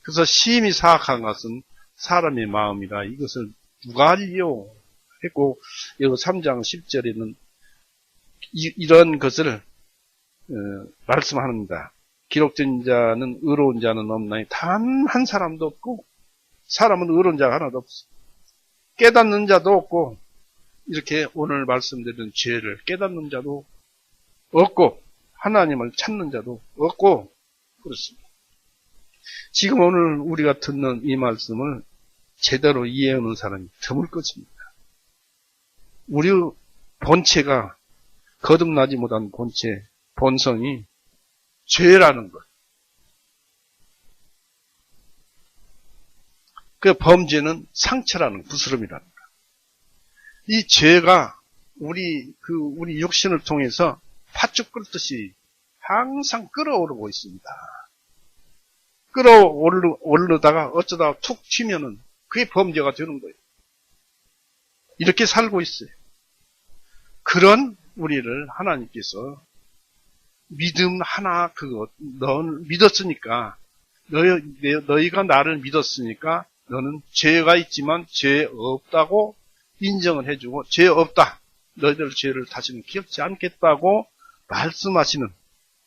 그래서 심히 사악한 것은 사람의 마음이다. 이것을 누가 알리요? 했고, 여기 3장 10절에는 이런 것을 말씀합니다. 기록된 자는 의로운 자는 없나니 단 한 사람도 없고, 사람은 의로운 자가 하나도 없어. 깨닫는 자도 없고, 이렇게 오늘 말씀드린 죄를 깨닫는 자도 없고, 하나님을 찾는 자도 없고, 그렇습니다. 지금 오늘 우리가 듣는 이 말씀을 제대로 이해하는 사람이 드물 것입니다. 우리 본체가, 거듭나지 못한 본체, 본성이 죄라는 것. 그 범죄는 상처라는, 부스럼이라는 것. 이 죄가 우리 육신을 통해서 팥죽 끓듯이 항상 끓어오르고 있습니다. 끓어오르다가 어쩌다가 툭 튀면은 그게 범죄가 되는 거예요. 이렇게 살고 있어요. 그런 우리를 하나님께서 믿음 하나, 넌 믿었으니까, 너희가 나를 믿었으니까 너는 죄가 있지만 죄 없다고 인정을 해주고, 죄 없다, 너희들 죄를 다시는 기억지 않겠다고 말씀하시는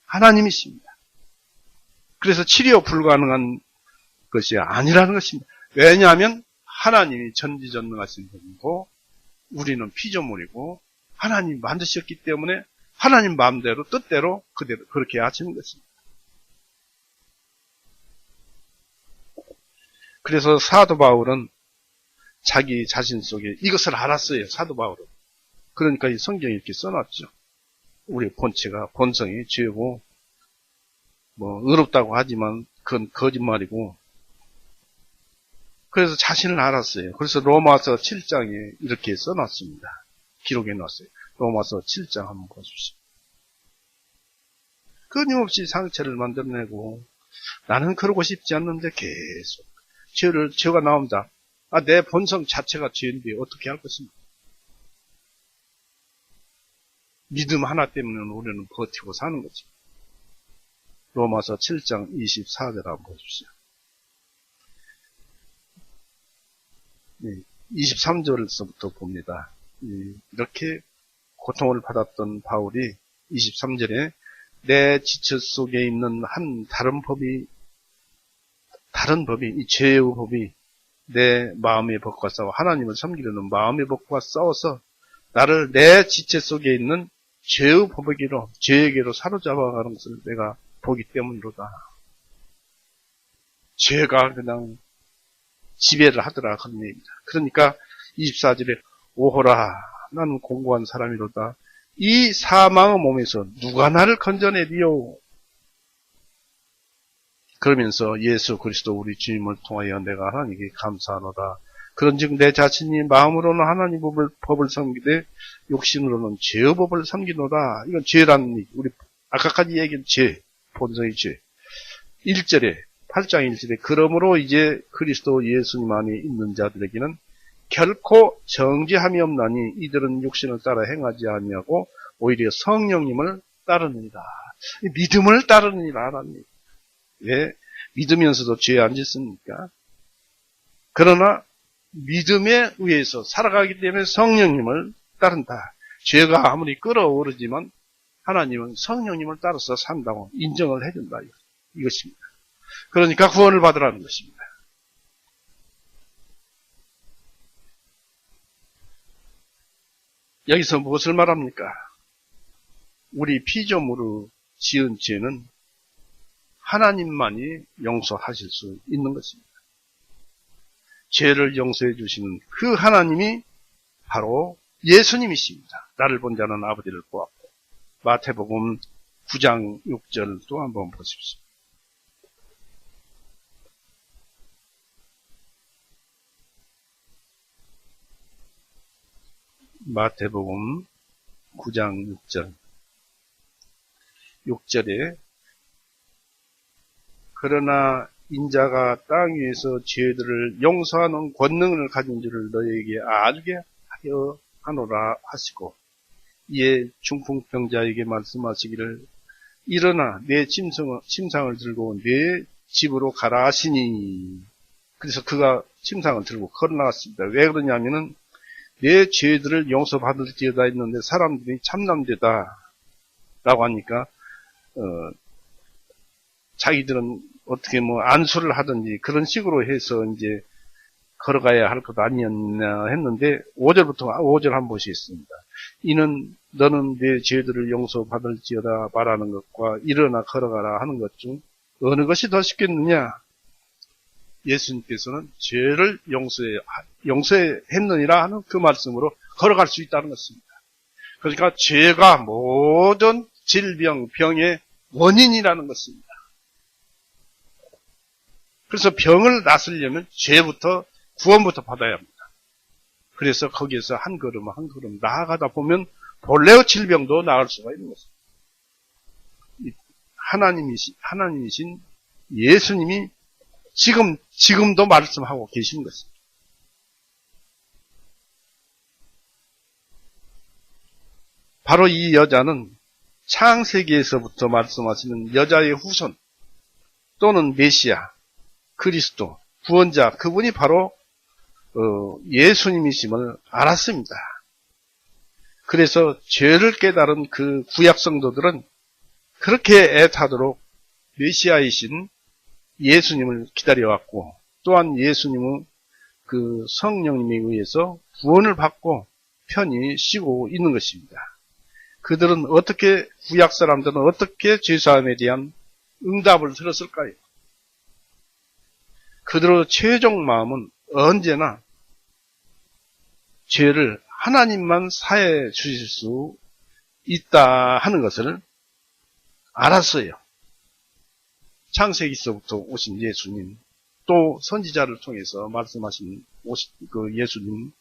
하나님이십니다. 그래서 치료 불가능한 것이 아니라는 것입니다. 왜냐하면 하나님이 전지전능하신 분이고 우리는 피조물이고 하나님이 만드셨기 때문에 하나님 마음대로, 뜻대로 그대로 그렇게 하시는 것입니다. 그래서 사도 바울은 자기 자신 속에 이것을 알았어요. 사도 바울은. 그러니까 이 성경에 이렇게 써놨죠. 우리 본체가, 본성이 죄고, 의롭다고 하지만 그건 거짓말이고, 그래서 자신을 알았어요. 그래서 로마서 7장에 이렇게 써놨습니다. 기록해 놨어요. 로마서 7장 한번 보십시오. 끊임없이 상처를 만들어내고, 나는 그러고 싶지 않는데 계속 죄가 나옵니다. 내 본성 자체가 죄인데 어떻게 할 것입니까? 믿음 하나 때문에 우리는 버티고 사는 거죠. 로마서 7장 24절 한번 보십시오. 23절에서부터 봅니다. 이렇게 고통을 받았던 바울이 23절에 내 지체 속에 있는 다른 법이, 이 죄의 법이 내 마음의 법과 싸워 하나님을 섬기려는 마음의 법과 싸워서 나를 내 지체 속에 있는 죄의 법에게로 죄에게로 사로잡아가는 것을 내가 보기 때문이로다. 죄가 그냥 지배를 하더라 그런 얘기입니다. 그러니까 24절에 오호라 나는 공고한 사람이로다. 이 사망의 몸에서 누가 나를 건져내리요. 그러면서 예수 그리스도 우리 주님을 통하여 내가 하나님께 감사하노다. 그런즉 내 자신이 마음으로는 하나님 법을 섬기되 육신으로는 죄의 법을 섬기노다. 이건 죄라는 우리 아까까지 얘기한 죄, 본성의 죄. 1절에 8장 1절에 그러므로 이제 그리스도 예수님 안에 있는 자들에게는 결코 정죄함이 없나니 이들은 육신을 따라 행하지 아니하고 오히려 성령님을 따르느니라. 믿음을 따르느니라라니. 왜 믿으면서도 죄에 안 짓습니까? 그러나 믿음에 의해서 살아가기 때문에 성령님을 따른다. 죄가 아무리 끌어오르지만 하나님은 성령님을 따라서 산다고 인정을 해준다. 이것입니다. 그러니까 구원을 받으라는 것입니다. 여기서 무엇을 말합니까? 우리 피조물로 지은 죄는 하나님만이 용서하실 수 있는 것입니다. 죄를 용서해 주시는 그 하나님이 바로 예수님이십니다. 나를 본 자는 아버지를 보았고. 마태복음 9장 6절 또 한번 보십시오. 마태복음 9장 6절 6절에 그러나 인자가 땅 위에서 죄들을 용서하는 권능을 가진 줄을 너희에게 알게 하여 하노라 하시고 이에 중풍병자에게 말씀하시기를 일어나 내 침상을 들고 내 집으로 가라 하시니 그래서 그가 침상을 들고 걸어 나갔습니다. 왜 그러냐면은 내 죄들을 용서받을지어다 했는데 사람들이 참남되다 라고 하니까 자기들은 어떻게 안수를 하든지 그런 식으로 해서 이제 걸어가야 할 것 아니었나 했는데 5절 한번 보시겠습니다. 이는 너는 내 죄들을 용서받을지어다 말하는 것과 일어나 걸어가라 하는 것 중 어느 것이 더 쉽겠느냐? 예수님께서는 죄를 용서했느니라 하는 그 말씀으로 걸어갈 수 있다는 것입니다. 그러니까 죄가 모든 질병, 병의 원인이라는 것입니다. 그래서 병을 낫으려면 죄부터 구원부터 받아야 합니다. 그래서 거기에서 한 걸음 한 걸음 나아가다 보면 본래의 질병도 나을 수가 있는 것입니다. 하나님이신 예수님이 지금도 말씀하고 계신 것입니다. 바로 이 여자는 창세기에서부터 말씀하시는 여자의 후손 또는 메시아, 그리스도, 구원자, 그분이 바로 예수님이심을 알았습니다. 그래서 죄를 깨달은 그 구약 성도들은 그렇게 애타도록 메시아이신 예수님을 기다려왔고 또한 예수님은 그 성령님에 의해서 구원을 받고 편히 쉬고 있는 것입니다. 그들은 구약 사람들은 어떻게 죄사함에 대한 응답을 들었을까요? 그들의 최종 마음은 언제나 죄를 하나님만 사해 주실 수 있다 하는 것을 알았어요. 창세기서부터 오신 예수님, 또 선지자를 통해서 말씀하신 그 예수님,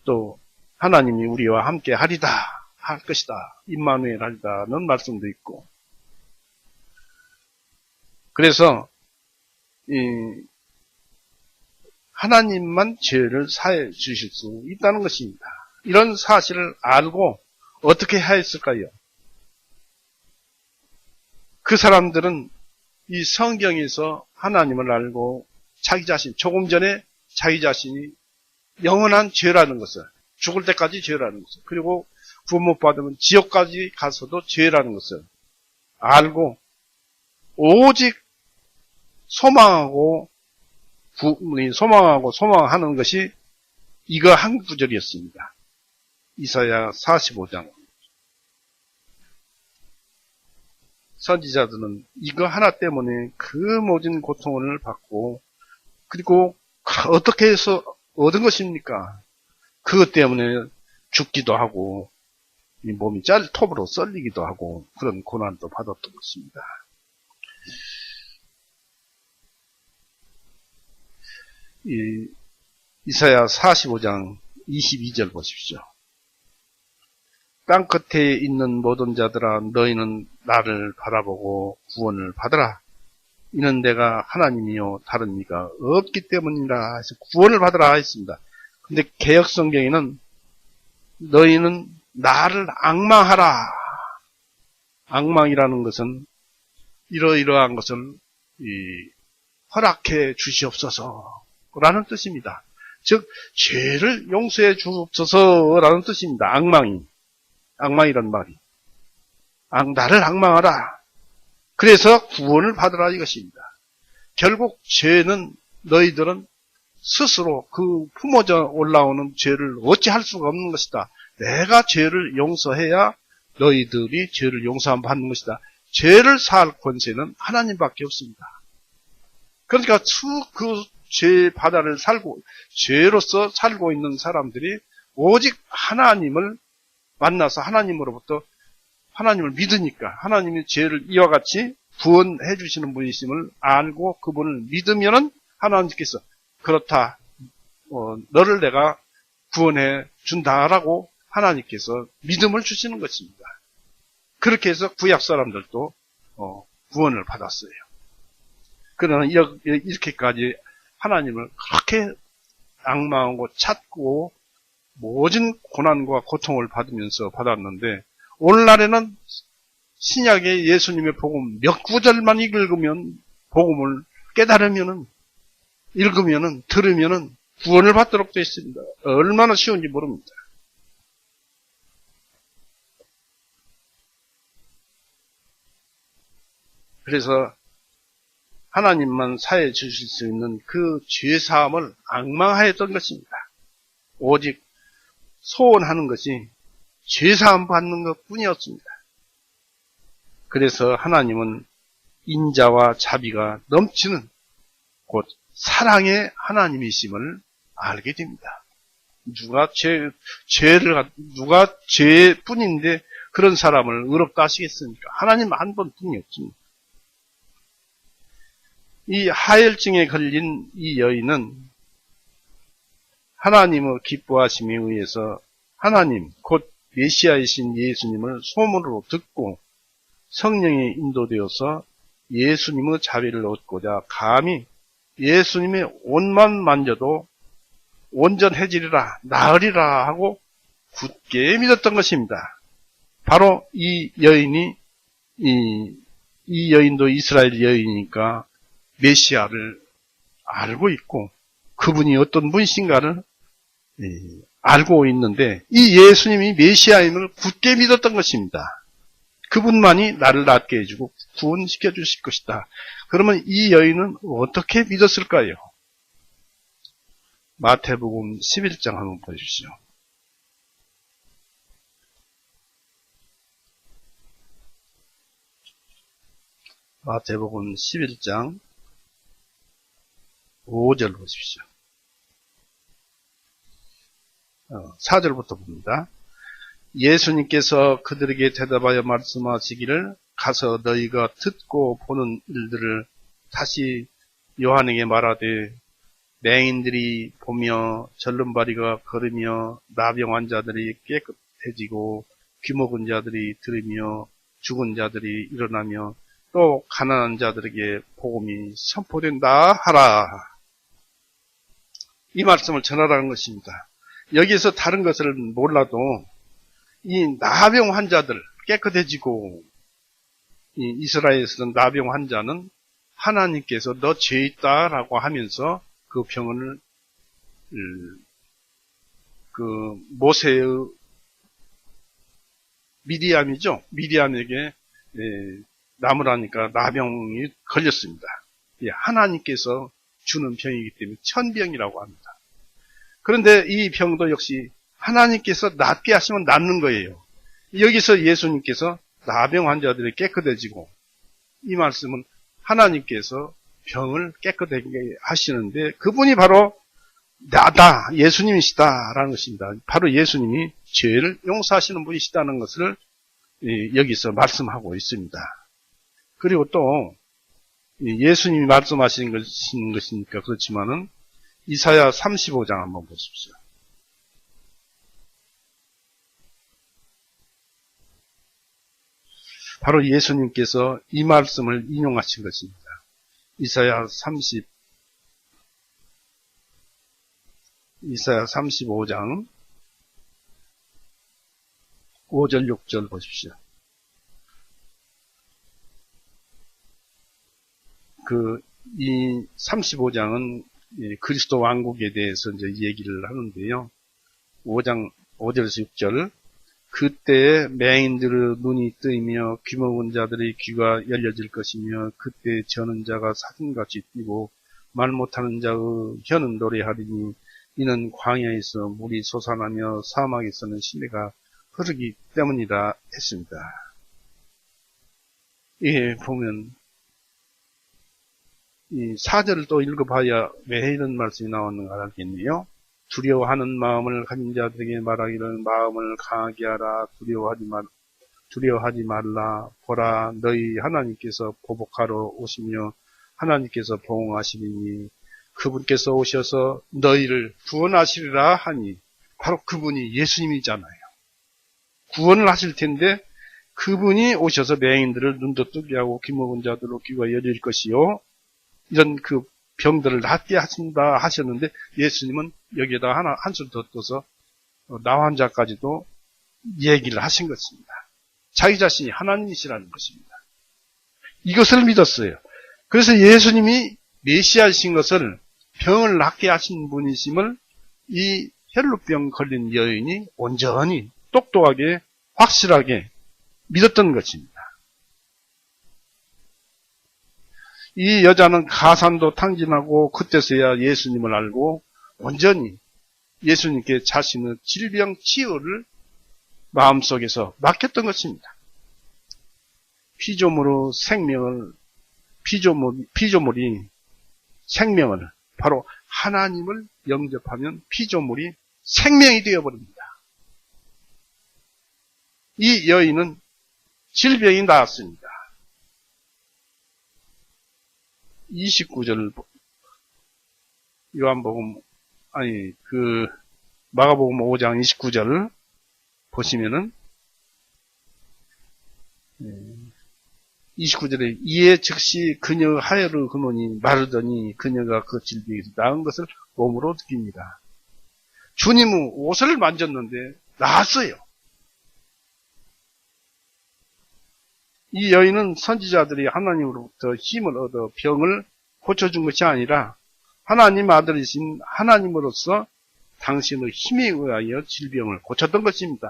또 하나님이 우리와 함께 하리다, 할 것이다, 임마누엘 하리다는 말씀도 있고, 그래서 하나님만 죄를 사해 주실 수 있다는 것입니다. 이런 사실을 알고 어떻게 하였을까요? 그 사람들은 이 성경에서 하나님을 알고 조금 전에 자기 자신이 영원한 죄라는 것을, 죽을 때까지 죄라는 것을, 그리고 구원 못 받으면 지옥까지 가서도 죄라는 것을 알고 오직 소망하고 소망하고 소망하는 것이 이거 한 구절이었습니다. 이사야 45장. 선지자들은 이거 하나 때문에 그 모든 고통을 받고, 그리고 어떻게 해서 얻은 것입니까? 그것 때문에 죽기도 하고, 이 몸이 톱으로 썰리기도 하고, 그런 고난도 받았던 것입니다. 이사야 45장 22절 보십시오. 땅 끝에 있는 모든 자들아, 너희는 나를 바라보고 구원을 받으라. 이는 내가 하나님이요 다른 이가 없기 때문이라 해서 구원을 받으라 했습니다. 근데 개역성경에는 너희는 나를 앙망하라. 앙망이라는 것은 이러이러한 것을 허락해 주시옵소서라는 뜻입니다. 즉 죄를 용서해 주옵소서라는 뜻입니다. 앙망이란 말이. 나를 앙망하라. 그래서 구원을 받으라 이것입니다. 결국 죄는 너희들은 스스로 그 품어져 올라오는 죄를 어찌할 수가 없는 것이다. 내가 죄를 용서해야 너희들이 죄를 용서함 받는 것이다. 죄를 사할 권세는 하나님밖에 없습니다. 그러니까 그 죄 바다를 죄로서 살고 있는 사람들이 오직 하나님을 만나서 하나님을 믿으니까 하나님이 죄를 이와 같이 구원해 주시는 분이심을 알고 그분을 믿으면은 하나님께서 그렇다, 너를 내가 구원해 준다라고 하나님께서 믿음을 주시는 것입니다. 그렇게 해서 구약 사람들도 구원을 받았어요. 그러나 이렇게까지 하나님을 그렇게 앙망하고 찾고 모든 고난과 고통을 받으면서 받았는데, 오늘날에는 신약의 예수님의 복음 몇 구절만 복음을 깨달으면은, 들으면은 구원을 받도록 되어 있습니다. 얼마나 쉬운지 모릅니다. 그래서 하나님만 사해 주실 수 있는 그 죄사함을 앙망하였던 것입니다. 오직 소원하는 것이 죄사함 받는 것 뿐이었습니다. 그래서 하나님은 인자와 자비가 넘치는 곧 사랑의 하나님이심을 알게 됩니다. 누가 죄뿐인데 그런 사람을 의롭다 하시겠습니까? 하나님 한 분뿐이 없습니다. 이 하혈증에 걸린 이 여인은 하나님의 기뻐하심에 의해서 하나님 곧 메시아이신 예수님을 소문으로 듣고 성령에 인도되어서 예수님의 자비를 얻고자 감히 예수님의 옷만 만져도 온전해지리라, 나으리라 하고 굳게 믿었던 것입니다. 바로 이 여인도 이스라엘 여인이니까 메시아를 알고 있고 그분이 어떤 분이신가를 알고 있는데, 이 예수님이 메시아임을 굳게 믿었던 것입니다. 그분만이 나를 낫게 해주고 구원시켜 주실 것이다. 그러면 이 여인은 어떻게 믿었을까요? 마태복음 11장 한번 보십시오. 마태복음 11장 5절 보십시오. 4절부터 봅니다. 예수님께서 그들에게 대답하여 말씀하시기를 가서 너희가 듣고 보는 일들을 다시 요한에게 말하되 맹인들이 보며 절름발이가 걸으며 나병 환자들이 깨끗해지고 귀먹은 자들이 들으며 죽은 자들이 일어나며 또 가난한 자들에게 복음이 선포된다 하라. 이 말씀을 전하라는 것입니다. 여기에서 다른 것을 몰라도 이 나병 환자들 깨끗해지고, 이 이스라엘에서는 나병 환자는 하나님께서 너 죄 있다라고 하면서 그 병을 그 모세의 미디암에게 나무라니까 나병이 걸렸습니다. 하나님께서 주는 병이기 때문에 천병이라고 합니다. 그런데 이 병도 역시 하나님께서 낫게 하시면 낫는 거예요. 여기서 예수님께서 나병 환자들이 깨끗해지고, 이 말씀은 하나님께서 병을 깨끗하게 하시는데 그분이 바로 나다, 예수님이시다라는 것입니다. 바로 예수님이 죄를 용서하시는 분이시다는 것을 여기서 말씀하고 있습니다. 그리고 또 예수님이 말씀하신 것이니까 그렇지만은 이사야 35장 한번 보십시오. 바로 예수님께서 이 말씀을 인용하신 것입니다. 이사야 35장 5절 6절 보십시오. 이 35장은 그리스도 왕국에 대해서 이제 얘기를 하는데요. 5장 5절에서 6절. 그때 맹인들의 눈이 뜨이며 귀먹은 자들의 귀가 열려질 것이며 그때 저는 자가 사슴같이 뛰고 말 못하는 자의 혀는 노래하리니 이는 광야에서 물이 솟아나며 사막에서는 시내가 흐르기 때문이라 했습니다. 예, 보면 이 4절을 또 읽어봐야 왜 이런 말씀이 나왔는가 알겠네요. 두려워하는 마음을 가진 자들에게 말하기를 마음을 강하게 하라. 두려워하지 말라. 보라, 너희 하나님께서 보복하러 오시며 하나님께서 보응하시리니 그분께서 오셔서 너희를 구원하시리라 하니 바로 그분이 예수님이잖아요. 구원을 하실 텐데 그분이 오셔서 맹인들을 눈도 뜨게 하고 귀먹은 자들로 귀가 열릴 것이요. 이런 그 병들을 낫게 하신다 하셨는데 예수님은 여기에다 한술 더 떠서 나 환자까지도 얘기를 하신 것입니다. 자기 자신이 하나님이시라는 것입니다. 이것을 믿었어요. 그래서 예수님이 메시아이신 것을 병을 낫게 하신 분이심을 이 혈루병 걸린 여인이 온전히 똑똑하게 확실하게 믿었던 것입니다. 이 여자는 가산도 탕진하고 그때서야 예수님을 알고 온전히 예수님께 자신의 질병 치유를 마음속에서 맡겼던 것입니다. 피조물이 생명을 바로 하나님을 영접하면 피조물이 생명이 되어버립니다. 이 여인은 질병이 나았습니다. 29절 마가복음 5장 29절 보시면은 29절에 이에 즉시 그녀 하혈을 그노니 마르더니 그녀가 그 질병에서 나은 것을 몸으로 느낍니다. 주님은 옷을 만졌는데 나았어요. 이 여인은 선지자들이 하나님으로부터 힘을 얻어 병을 고쳐준 것이 아니라 하나님 아들이신 하나님으로서 당신의 힘에 의하여 질병을 고쳤던 것입니다.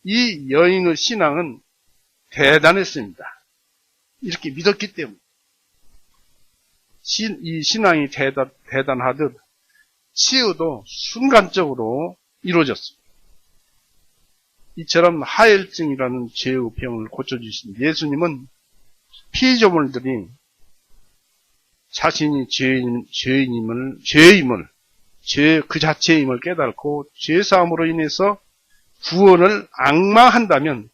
이 여인의 신앙은 대단했습니다. 이렇게 믿었기 때문에. 이 신앙이 대단하듯 치유도 순간적으로 이루어졌습니다. 이처럼 하혈증이라는 죄의 병을 고쳐주신 예수님은 피조물들이 자신이 죄 그 자체임을 깨닫고 죄사함으로 인해서 구원을 앙망한다면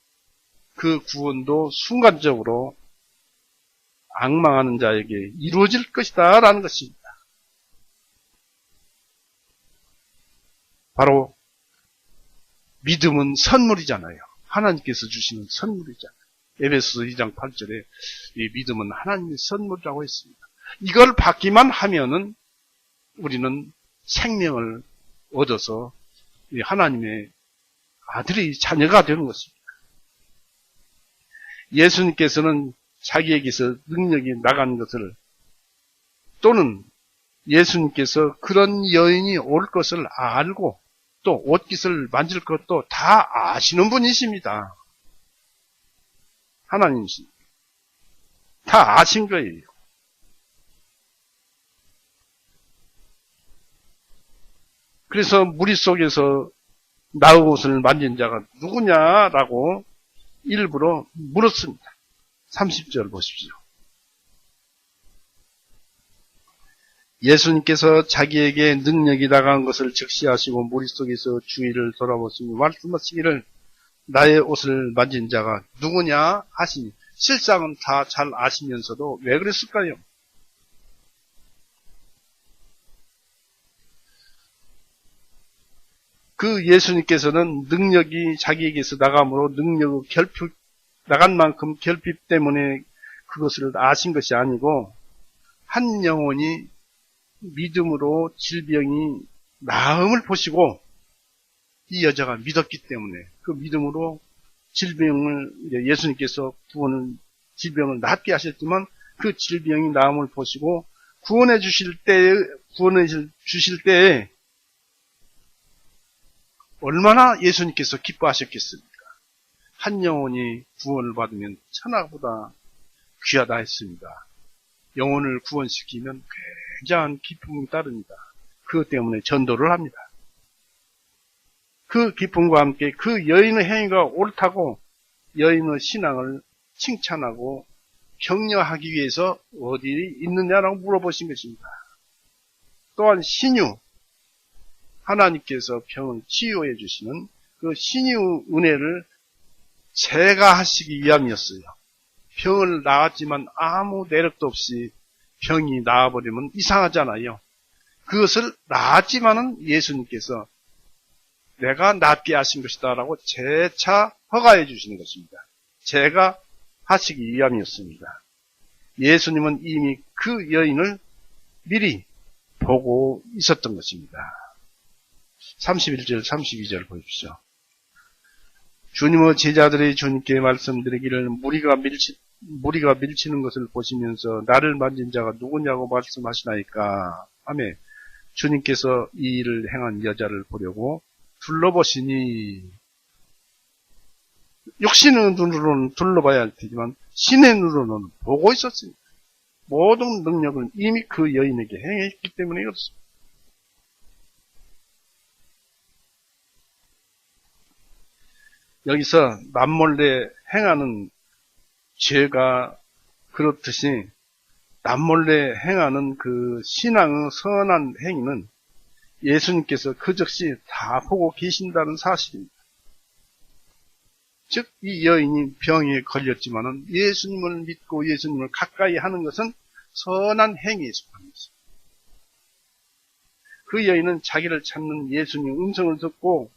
그 구원도 순간적으로 앙망하는 자에게 이루어질 것이다 라는 것입니다. 바로 믿음은 선물이잖아요. 하나님께서 주시는 선물이잖아요. 에베소서 2장 8절에 이 믿음은 하나님의 선물이라고 했습니다. 이걸 받기만 하면은 우리는 생명을 얻어서 하나님의 아들이 자녀가 되는 것입니다. 예수님께서는 자기에게서 능력이 나간 것을 또는 예수님께서 그런 여인이 올 것을 알고 또 옷깃을 만질 것도 다 아시는 분이십니다. 하나님이십니다. 다 아신 거예요. 그래서 무리 속에서 나의 옷을 만진 자가 누구냐라고 일부러 물었습니다. 30절 보십시오. 예수님께서 자기에게 능력이 나간 것을 즉시하시고 무리 속에서 주위를 돌아보시며 말씀하시기를 나의 옷을 만진 자가 누구냐 하시니 실상은 다 잘 아시면서도 왜 그랬을까요? 그 예수님께서는 능력이 자기에게서 나감으로 능력의 나간 만큼 결핍 때문에 그것을 아신 것이 아니고 한 영혼이 믿음으로 질병이 나음을 보시고 이 여자가 믿었기 때문에 그 믿음으로 질병을 예수님께서 질병을 낫게 하셨지만 그 질병이 나음을 보시고 구원해 주실 때에 얼마나 예수님께서 기뻐하셨겠습니까? 한 영혼이 구원을 받으면 천하보다 귀하다 했습니다. 영혼을 구원시키면 굉장한 기쁨이 따릅니다. 그것 때문에 전도를 합니다. 그 기쁨과 함께 그 여인의 행위가 옳다고 여인의 신앙을 칭찬하고 격려하기 위해서 어디 있느냐라고 물어보신 것입니다. 또한 신유, 하나님께서 병을 치유해 주시는 그 신유 은혜를 제가 하시기 위함이었어요. 병을 나았지만 아무 내력도 없이 병이 나아버리면 이상하잖아요. 그것을 나았지만은 예수님께서 내가 낫게 하신 것이다 라고 재차 허가해 주시는 것입니다. 제가 하시기 위함이었습니다. 예수님은 이미 그 여인을 미리 보고 있었던 것입니다. 31절, 32절 보십시오. 주님의 제자들이 주님께 말씀드리기를 무리가 밀치는 것을 보시면서 나를 만진 자가 누구냐고 말씀하시나이까 하며 주님께서 이 일을 행한 여자를 보려고 둘러보시니 육신의 눈으로는 둘러봐야 할 테지만 신의 눈으로는 보고 있었습니다. 모든 능력을 이미 그 여인에게 행했기 때문에 그렇습니다. 여기서 남몰래 행하는 죄가 그렇듯이 남몰래 행하는 그 신앙의 선한 행위는 예수님께서 그 즉시 다 보고 계신다는 사실입니다. 즉, 이 여인이 병에 걸렸지만은 예수님을 믿고 예수님을 가까이 하는 것은 선한 행위에 속합니다. 그 여인은 자기를 찾는 예수님의 음성을 듣고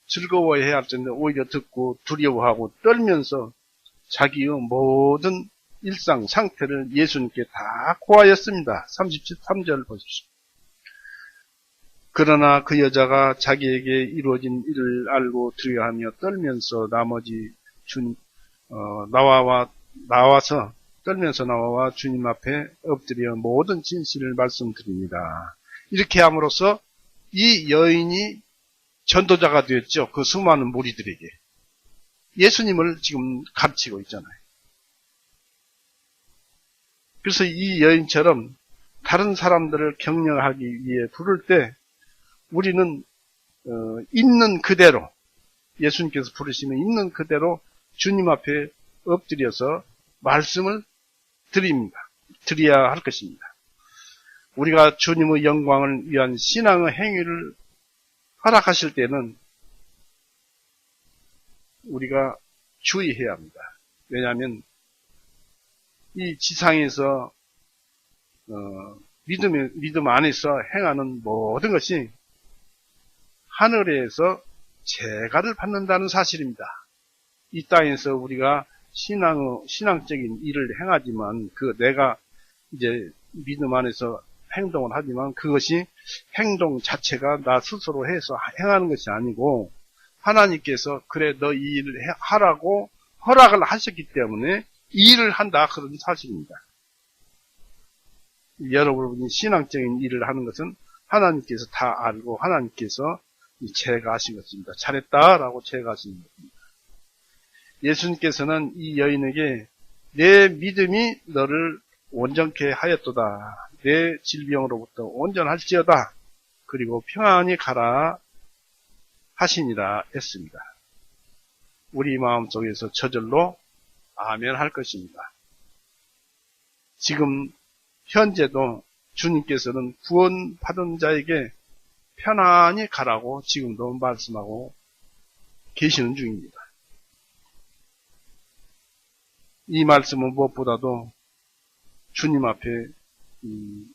즐거워해야 할 텐데 오히려 듣고 두려워하고 떨면서 자기의 모든 일상 상태를 예수님께 다 고하였습니다. 33절 보십시오. 그러나 그 여자가 자기에게 이루어진 일을 알고 두려워하며 떨면서 나와 주님 앞에 엎드려 모든 진실을 말씀드립니다. 이렇게 함으로써 이 여인이 전도자가 되었죠. 그 수많은 무리들에게. 예수님을 지금 가르치고 있잖아요. 그래서 이 여인처럼 다른 사람들을 격려하기 위해 부를 때 우리는 있는 그대로 예수님께서 부르시면 있는 그대로 주님 앞에 엎드려서 말씀을 드려야 할 것입니다. 우리가 주님의 영광을 위한 신앙의 행위를 허락하실 때는 우리가 주의해야 합니다. 왜냐하면 이 지상에서 믿음 안에서 행하는 모든 것이 하늘에서 재가를 받는다는 사실입니다. 이 땅에서 우리가 신앙적인 일을 행하지만 내가 이제 믿음 안에서 행동을 하지만 그것이 행동 자체가 나 스스로 해서 행하는 것이 아니고 하나님께서 그래 너 이 일을 하라고 허락을 하셨기 때문에 이 일을 한다 그런 사실입니다. 여러분이 신앙적인 일을 하는 것은 하나님께서 다 알고 하나님께서 제거하신 것입니다. 잘했다라고 제거하신 것입니다. 예수님께서는 이 여인에게 내 믿음이 너를 온전케 하였도다. 내 질병으로부터 온전할지어다. 그리고 평안히 가라 하시니라 했습니다. 우리 마음속에서 저절로 아멘 할 것입니다. 지금 현재도 주님께서는 구원받은 자에게 편안히 가라고 지금도 말씀하고 계시는 중입니다. 이 말씀은 무엇보다도 주님 앞에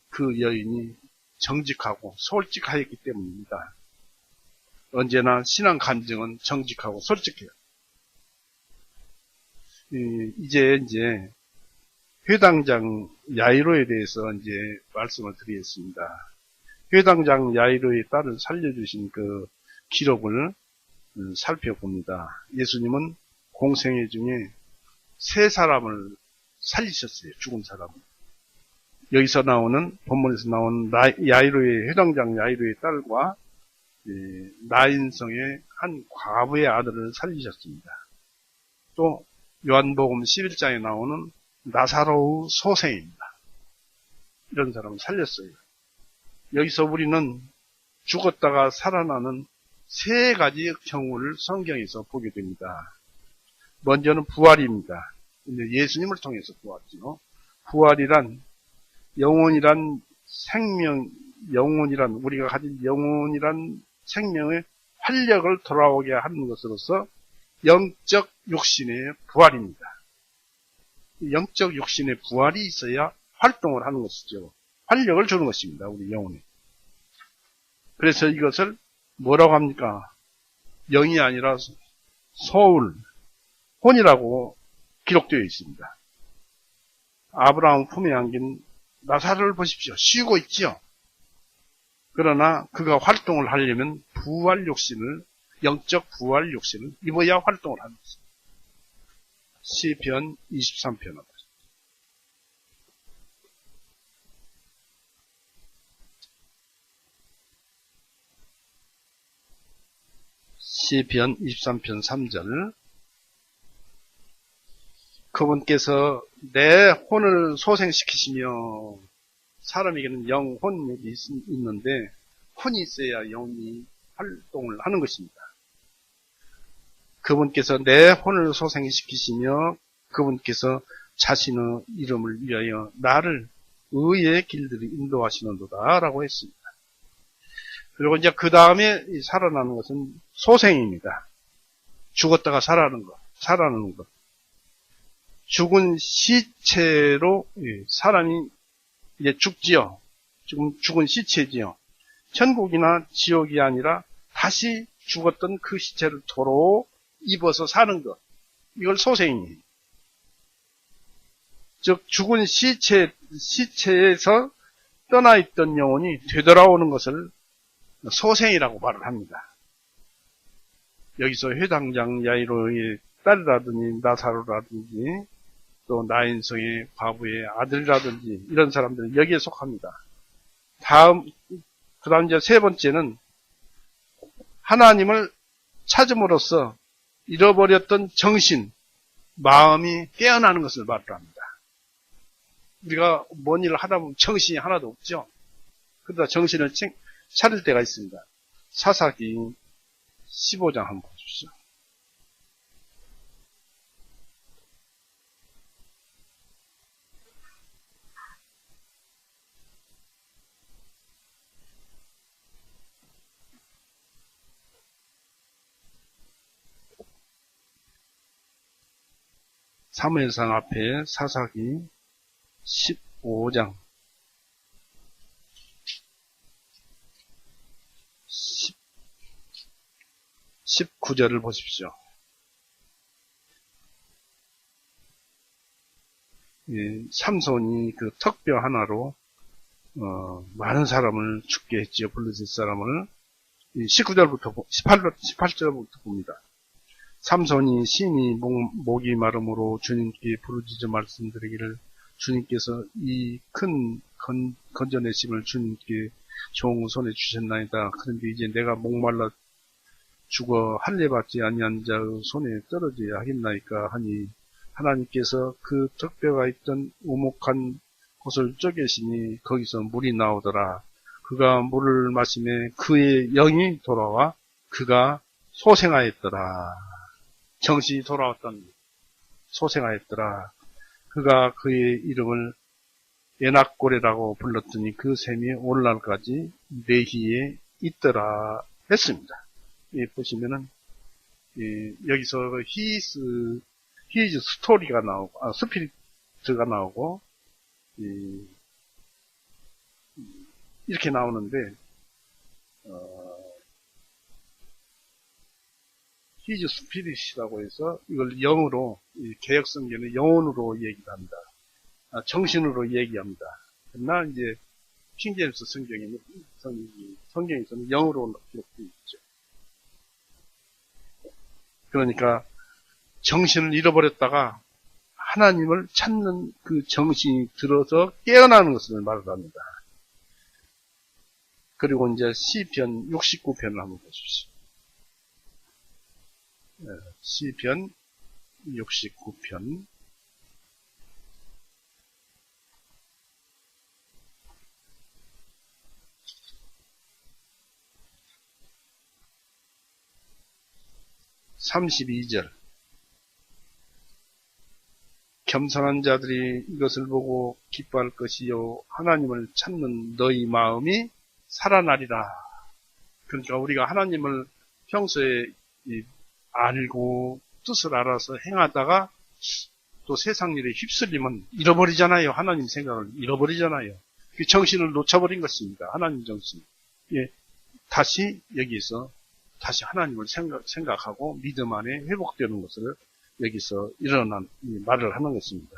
그 여인이 정직하고 솔직하였기 때문입니다. 언제나 신앙 간증은 정직하고 솔직해요. 이제 회당장 야이로에 대해서 이제 말씀을 드리겠습니다. 회당장 야이로의 딸을 살려주신 그 기록을 살펴봅니다. 예수님은 공생애 중에 세 사람을 살리셨어요. 죽은 사람을. 여기서 나오는 본문에서 나온 야이로의 회당장 야이로의 딸과 나인성의 한 과부의 아들을 살리셨습니다. 또 요한복음 11장에 나오는 나사로의 소생입니다. 이런 사람을 살렸어요. 여기서 우리는 죽었다가 살아나는 세 가지 경우를 성경에서 보게 됩니다. 먼저는 부활입니다. 예수님을 통해서 부활이죠. 부활이란 영혼이란 생명, 영혼이란 우리가 가진 영혼이란 생명의 활력을 돌아오게 하는 것으로서 영적 육신의 부활입니다. 영적 육신의 부활이 있어야 활동을 하는 것이죠. 활력을 주는 것입니다. 우리 영혼에. 그래서 이것을 뭐라고 합니까? 영이 아니라 소울, 혼이라고 기록되어 있습니다. 아브라함 품에 안긴 나사로를 보십시오. 쉬고 있지요. 그러나 그가 활동을 하려면 부활 욕심을, 영적 부활 욕심을 입어야 활동을 하는 것입니다. 시편 23편. 시편 23편 3절. 그분께서 내 혼을 소생시키시며, 사람에게는 영혼이 있는데 혼이 있어야 영이 활동을 하는 것입니다. 그분께서 내 혼을 소생시키시며 그분께서 자신의 이름을 위하여 나를 의의 길들이 인도하시는도다 라고 했습니다. 그리고 이제 그 다음에 살아나는 것은 소생입니다. 죽었다가 살아나는 것. 죽은 시체로 사람이 이제 죽지요. 죽은 시체지요. 천국이나 지옥이 아니라 다시 죽었던 그 시체를 도로 입어서 사는 것. 이걸 소생이에요. 즉 죽은 시체에서 떠나있던 영혼이 되돌아오는 것을 소생이라고 말을 합니다. 여기서 회당장 야이로의 딸이라든지 나사로라든지 또 나인성의 과부의 아들이라든지 이런 사람들은 여기에 속합니다. 그 다음 이제 세 번째는 하나님을 찾음으로써 잃어버렸던 정신, 마음이 깨어나는 것을 말합니다. 우리가 뭔 일을 하다 보면 정신이 하나도 없죠. 그러다 정신을 차릴 때가 있습니다. 사사기 15장 한번 보십시오. 사무엘상 앞에 사사기 15장 19절을 보십시오. 삼손이 그 턱뼈 하나로 많은 사람을 죽게 했지요. 블레셋 사람을. 19절부터 18절부터 봅니다. 삼손이 심히 목이 마름으로 주님께 부르짖어 말씀드리기를 주님께서 이 큰 건져내심을 주님께 좋은 손에 주셨나이다. 그런데 이제 내가 목말라 죽어 할례받지 아니한 자의 손에 떨어져야 하겠나이까 하니 하나님께서 그 턱뼈가 있던 우목한 곳을 쪼개시니 거기서 물이 나오더라. 그가 물을 마시매 그의 영이 돌아와 그가 소생하였더라. 정신이 돌아왔던 소생하였더라. 그가 그의 이름을 에낙고레라고 불렀더니 그 셈이 오늘날까지 내희에 있더라 했습니다. 보시면은 여기서 히이즈 스토리가 나오고 스피리트가 나오고 이렇게 나오는데 히이즈 스피릿이라고 해서 이걸 영어로 개역성경은 영혼으로 얘기를 합니다. 정신으로 얘기합니다. 그러나 이제 킹제임스 성경에서는 영어로 기록되어 있죠. 그러니까 정신을 잃어버렸다가 하나님을 찾는 그 정신이 들어서 깨어나는 것을 말을 합니다. 그리고 이제 시편 69편을 한번 보십시오. 시편 69편 32절 겸손한 자들이 이것을 보고 기뻐할 것이요 하나님을 찾는 너희 마음이 살아나리라. 그러니까 우리가 하나님을 평소에 알고 뜻을 알아서 행하다가 또 세상 일에 휩쓸리면 잃어버리잖아요. 하나님 생각을 잃어버리잖아요. 그 정신을 놓쳐버린 것입니다. 하나님 정신. 다시 여기서 다시 하나님을 생각하고 믿음 안에 회복되는 것을 여기서 일어난 말을 하는 것입니다.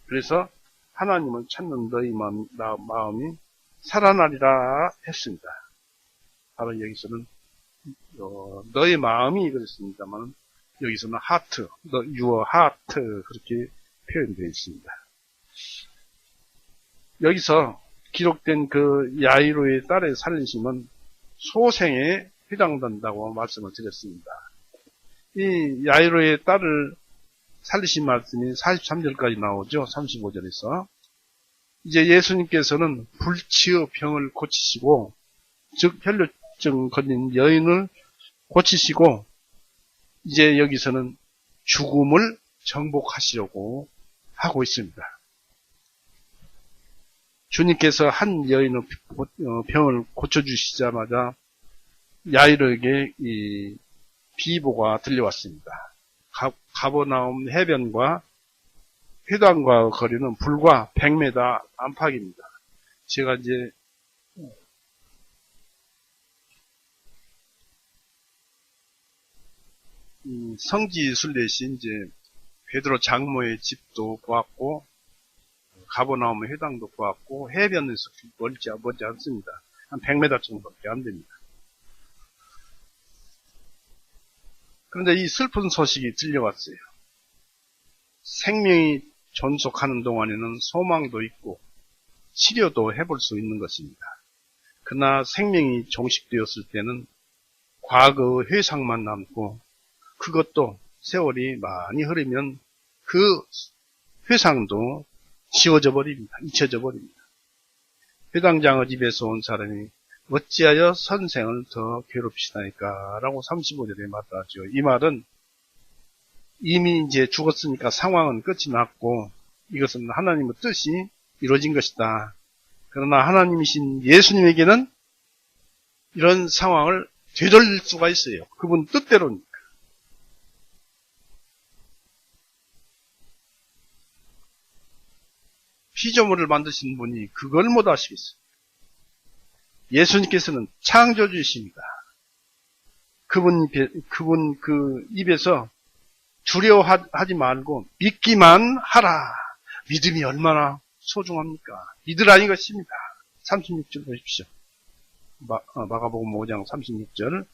그래서 하나님을 찾는 너희 마음이 살아나리라 했습니다. 바로 여기서는 너의 마음이 그랬습니다만 여기서는 heart, your heart 그렇게 표현되어 있습니다. 여기서 기록된 그 야이로의 딸의 살리심은 소생에 해당된다고 말씀을 드렸습니다. 이 야이로의 딸을 살리신 말씀이 43절까지 나오죠. 35절에서 이제 예수님께서는 불치의 병을 고치시고 즉 혈류증 걸린 여인을 고치시고 이제 여기서는 죽음을 정복하시려고 하고 있습니다. 주님께서 한 여인의 병을 고쳐주시자마자 야이로에게 이 비보가 들려왔습니다. 가버나움 해변과 회당과 거리는 불과 100m 안팎입니다. 제가 이제 성지순례시 이제 베드로 장모의 집도 보았고 가버나움 회당도 보았고 해변에서 멀지 않습니다. 한 100m 정도밖에 안 됩니다. 그런데 이 슬픈 소식이 들려왔어요. 생명이 존속하는 동안에는 소망도 있고 치료도 해볼 수 있는 것입니다. 그러나 생명이 종식되었을 때는 과거의 회상만 남고 그것도 세월이 많이 흐르면 그 회상도 지워져 버립니다. 잊혀져 버립니다. 회당장의 집에서 온 사람이 어찌하여 선생을 더 괴롭히시나이까 라고 35절에 말하죠. 이 말은 이미 이제 죽었으니까 상황은 끝이 났고 이것은 하나님의 뜻이 이루어진 것이다. 그러나 하나님이신 예수님에게는 이런 상황을 되돌릴 수가 있어요. 그분 뜻대로니까. 피조물을 만드신 분이 그걸 못 아시겠어요. 예수님께서는 창조주이십니다. 그분 그 입에서 두려워하지 말고 믿기만 하라. 믿음이 얼마나 소중합니까? 믿으라는 것입니다. 36절 보십시오. 마가복음 5장 36절.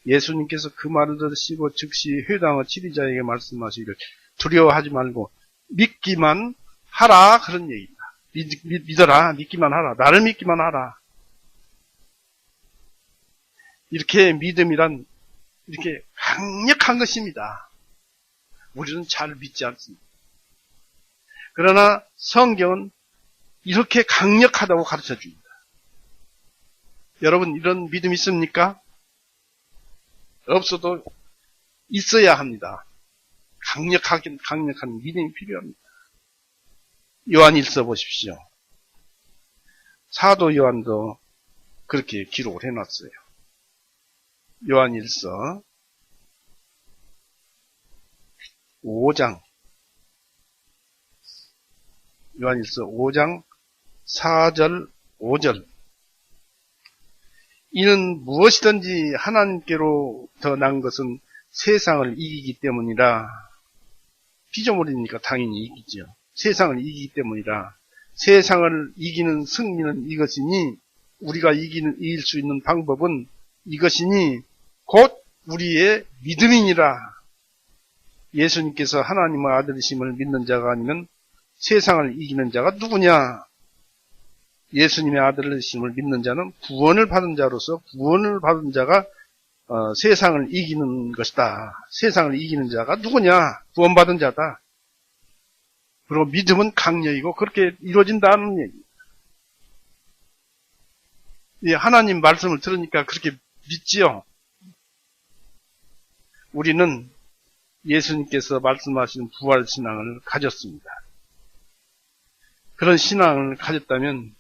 예수님께서 그 말을 들으시고 즉시 회당의 지리자에게 말씀하시기를 두려워하지 말고 믿기만 하라 그런 얘기입니다. 믿어라. 믿기만 하라. 나를 믿기만 하라. 이렇게 믿음이란 이렇게 강력한 것입니다. 우리는 잘 믿지 않습니다. 그러나 성경은 이렇게 강력하다고 가르쳐 줍니다. 여러분 이런 믿음 있습니까? 없어도 있어야 합니다. 강력한 믿음이 필요합니다. 요한일서 보십시오. 사도 요한도 그렇게 기록을 해놨어요. 요한일서 5장 요한일서 5장 4절 5절 이는 무엇이든지 하나님께로 더 난 것은 세상을 이기기 때문이라. 피조물이니까 당연히 이기죠. 세상을 이기기 때문이라. 세상을 이기는 승리는 이것이니 우리가 이길 수 있는 방법은 이것이니 곧 우리의 믿음이니라. 예수님께서 하나님의 아들이심을 믿는 자가 아니면 세상을 이기는 자가 누구냐? 예수님의 아들이심을 믿는 자는 구원을 받은 자로서 구원을 받은 자가 세상을 이기는 것이다. 세상을 이기는 자가 누구냐? 구원받은 자다. 그리고 믿음은 강력이고 그렇게 이루어진다는 얘기입니다. 하나님 말씀을 들으니까 그렇게 믿지요. 우리는 예수님께서 말씀하신 부활신앙을 가졌습니다. 그런 신앙을 가졌다면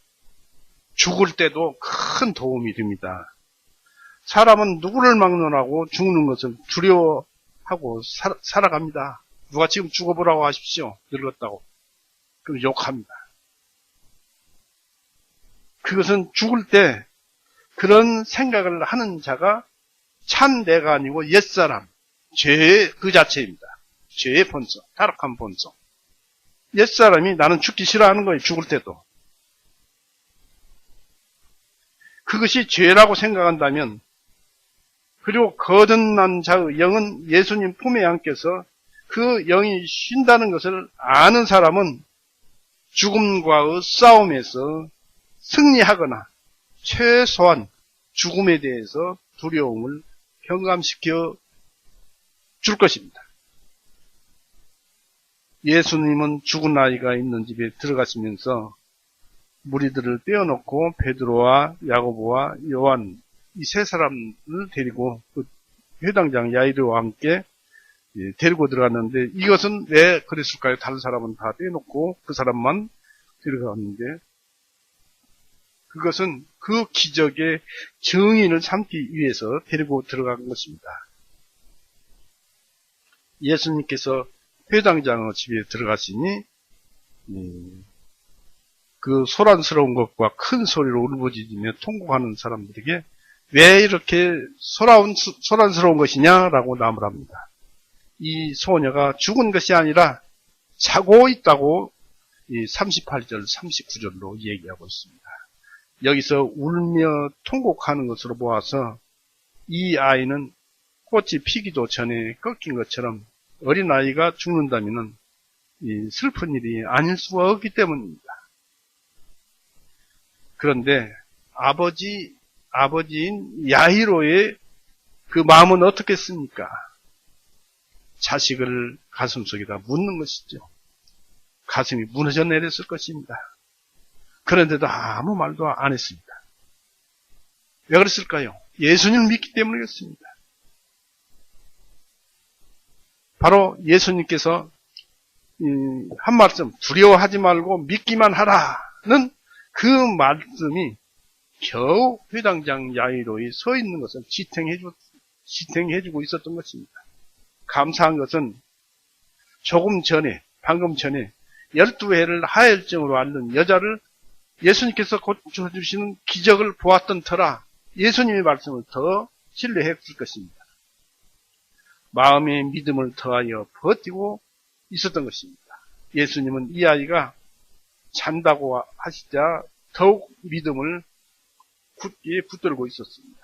죽을 때도 큰 도움이 됩니다. 사람은 누구를 막론하고 죽는 것을 두려워하고 살아갑니다. 누가 지금 죽어보라고 하십시오. 늙었다고. 그럼 욕합니다. 그것은 죽을 때 그런 생각을 하는 자가 참 내가 아니고 옛사람, 죄의 그 자체입니다. 죄의 본성, 타락한 본성. 옛사람이 나는 죽기 싫어하는 거예요. 죽을 때도. 그것이 죄라고 생각한다면 그리고 거듭난 자의 영은 예수님 품에 안겨서 그 영이 쉰다는 것을 아는 사람은 죽음과의 싸움에서 승리하거나 최소한 죽음에 대해서 두려움을 경감시켜 줄 것입니다. 예수님은 죽은 아이가 있는 집에 들어가시면서 무리들을 떼어놓고 베드로와 야고보와 요한 이 세 사람을 데리고 그 회당장 야이로와 함께 데리고 들어갔는데 이것은 왜 그랬을까요? 다른 사람은 다 떼어놓고 그 사람만 들어갔는데 그것은 그 기적의 증인을 삼기 위해서 데리고 들어간 것입니다. 예수님께서 회당장의 집에 들어가시니 그 소란스러운 것과 큰 소리로 울부짖으며 통곡하는 사람들에게 왜 이렇게 소란스러운 것이냐라고 나무랍니다. 이 소녀가 죽은 것이 아니라 자고 있다고 38절, 39절로 얘기하고 있습니다. 여기서 울며 통곡하는 것으로 보아서 이 아이는 꽃이 피기도 전에 꺾인 것처럼 어린아이가 죽는다면 슬픈 일이 아닐 수가 없기 때문입니다. 그런데 아버지인 야이로의 그 마음은 어떻겠습니까? 자식을 가슴속에다 묻는 것이죠. 가슴이 무너져 내렸을 것입니다. 그런데도 아무 말도 안 했습니다. 왜 그랬을까요? 예수님을 믿기 때문이었습니다. 바로 예수님께서 한 말씀, 두려워하지 말고 믿기만 하라는 그 말씀이 겨우 회당장 야이로에 서 있는 것을 지탱해주고 있었던 것입니다. 감사한 것은 방금 전에 12회를 하혈증으로 앓는 여자를 예수님께서 고쳐주시는 기적을 보았던 터라 예수님의 말씀을 더 신뢰했을 것입니다. 마음의 믿음을 더하여 버티고 있었던 것입니다. 예수님은 이 아이가 잔다고 하시자 더욱 믿음을 굳게 붙들고 있었습니다.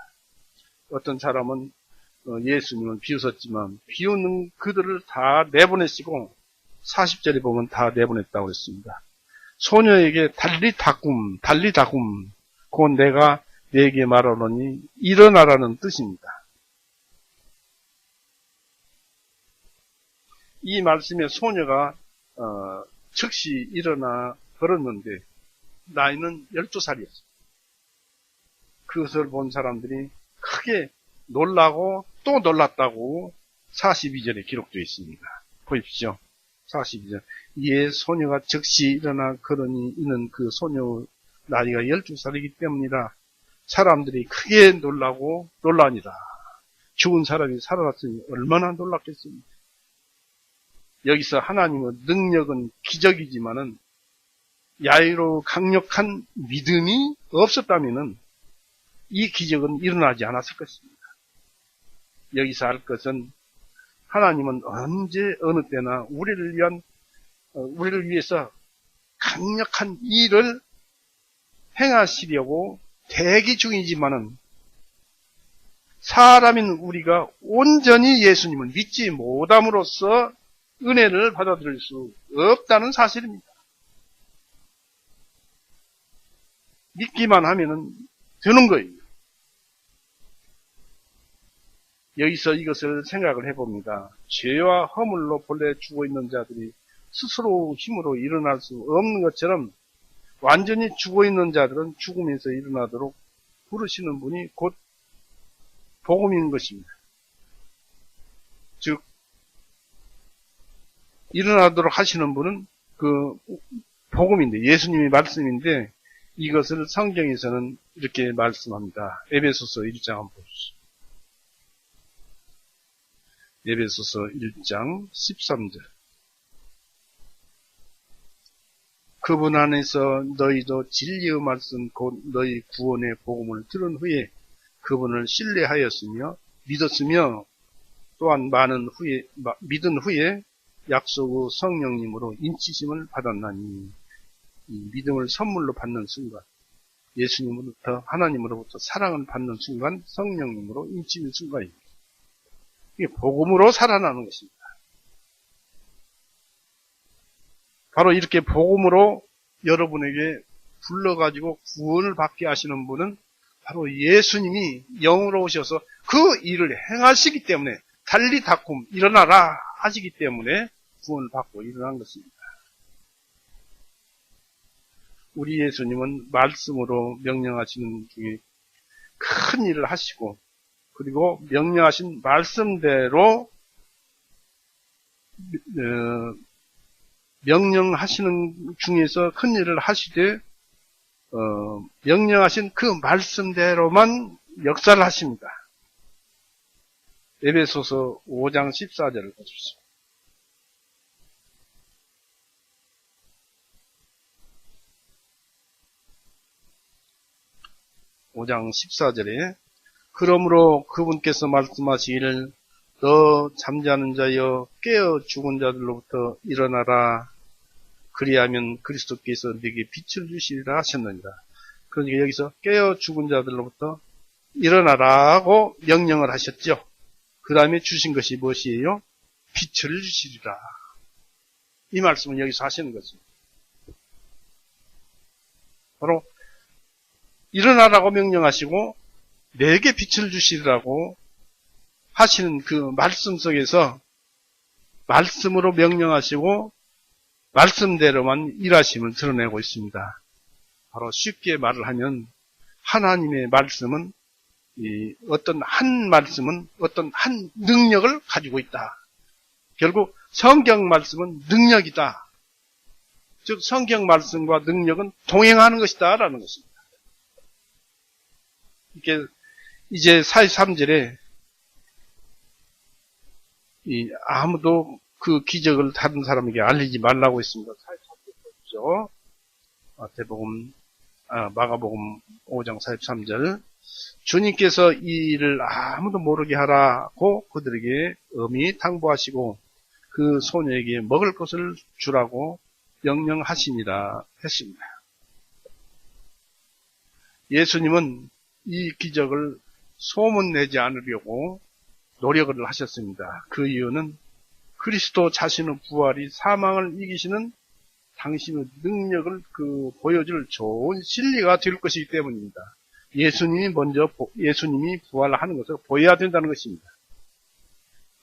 어떤 사람은 예수님을 비웃었지만 비웃는 그들을 다 내보내시고 40절에 보면 다 내보냈다고 했습니다. 소녀에게 달리 다굼 곧 내가 네게 말하노니 일어나라는 뜻입니다. 이 말씀에 소녀가 즉시 일어나 걸었는데 나이는 12살이었어요. 그것을 본 사람들이 크게 놀라고 또 놀랐다고 42절에 기록되어 있습니다. 보십시오. 42절. 이에 소녀가 즉시 일어나 걸으니 이는 그 소녀 나이가 12살이기 때문이라. 사람들이 크게 놀라고 놀라니라. 죽은 사람이 살아났으니 얼마나 놀랐겠습니까? 여기서 하나님의 능력은 기적이지만은 야이로 강력한 믿음이 없었다면은 이 기적은 일어나지 않았을 것입니다. 여기서 알 것은 하나님은 언제 어느 때나 우리를 위해서 강력한 일을 행하시려고 대기 중이지만은 사람인 우리가 온전히 예수님을 믿지 못함으로써 은혜를 받아들일 수 없다는 사실입니다. 믿기만 하면은 되는 거예요. 여기서 이것을 생각을 해봅니다. 죄와 허물로 본래 죽어 있는 자들이 스스로 힘으로 일어날 수 없는 것처럼 완전히 죽어 있는 자들은 죽음에서 일어나도록 부르시는 분이 곧 복음인 것입니다. 즉 일어나도록 하시는 분은 그 복음인데, 예수님의 말씀인데, 이것을 성경에서는 이렇게 말씀합니다. 에베소서 1장 한번 보십시오. 에베소서 1장 13절. 그분 안에서 너희도 진리의 말씀 곧 너희 구원의 복음을 들은 후에 그분을 신뢰하였으며 믿었으며 또한 믿은 후에 약속의 성령님으로 인치심을 받았나니. 이 믿음을 선물로 받는 순간, 예수님으로부터 하나님으로부터 사랑을 받는 순간 성령님으로 인치는 순간입니다. 이게 복음으로 살아나는 것입니다. 바로 이렇게 복음으로 여러분에게 불러가지고 구원을 받게 하시는 분은 바로 예수님이 영으로 오셔서 그 일을 행하시기 때문에, 달리 닦음 일어나라 하시기 때문에 구원을 받고 일어난 것입니다. 우리 예수님은 말씀으로 명령하시는 중에 큰 일을 하시고, 그리고 명령하신 말씀대로 명령하시는 중에서 큰 일을 하시되 명령하신 그 말씀대로만 역사를 하십니다. 에베소서 5장 14절을 보십시오. 5장 14절에 그러므로 그분께서 말씀하시기를 너 잠자는 자여 깨어 죽은 자들로부터 일어나라. 그리하면 그리스도께서 네게 빛을 주시리라 하셨느니라. 그러니까 여기서 깨어 죽은 자들로부터 일어나라고 명령을 하셨죠. 그 다음에 주신 것이 무엇이에요? 빛을 주시리라. 이 말씀은 여기서 하시는 거죠. 바로 일어나라고 명령하시고 내게 빛을 주시리라고 하시는 그 말씀 속에서 말씀으로 명령하시고 말씀대로만 일하심을 드러내고 있습니다. 바로 쉽게 말을 하면 하나님의 말씀은 어떤 한 말씀은 어떤 한 능력을 가지고 있다. 결국 성경 말씀은 능력이다. 즉 성경 말씀과 능력은 동행하는 것이다 라는 것입니다. 이게 이제 43절에 아무도 그 기적을 다른 사람에게 알리지 말라고 했습니다. 43절 보십시오. 마가복음 5장 43절. 주님께서 이 일을 아무도 모르게 하라고 그들에게 엄히 당부하시고 그 소녀에게 먹을 것을 주라고 명령하시니라 했습니다. 예수님은 이 기적을 소문내지 않으려고 노력을 하셨습니다. 그 이유는 그리스도 자신의 부활이 사망을 이기시는 당신의 능력을 보여줄 좋은 진리가 될 것이기 때문입니다. 예수님이 부활하는 것을 보여야 된다는 것입니다.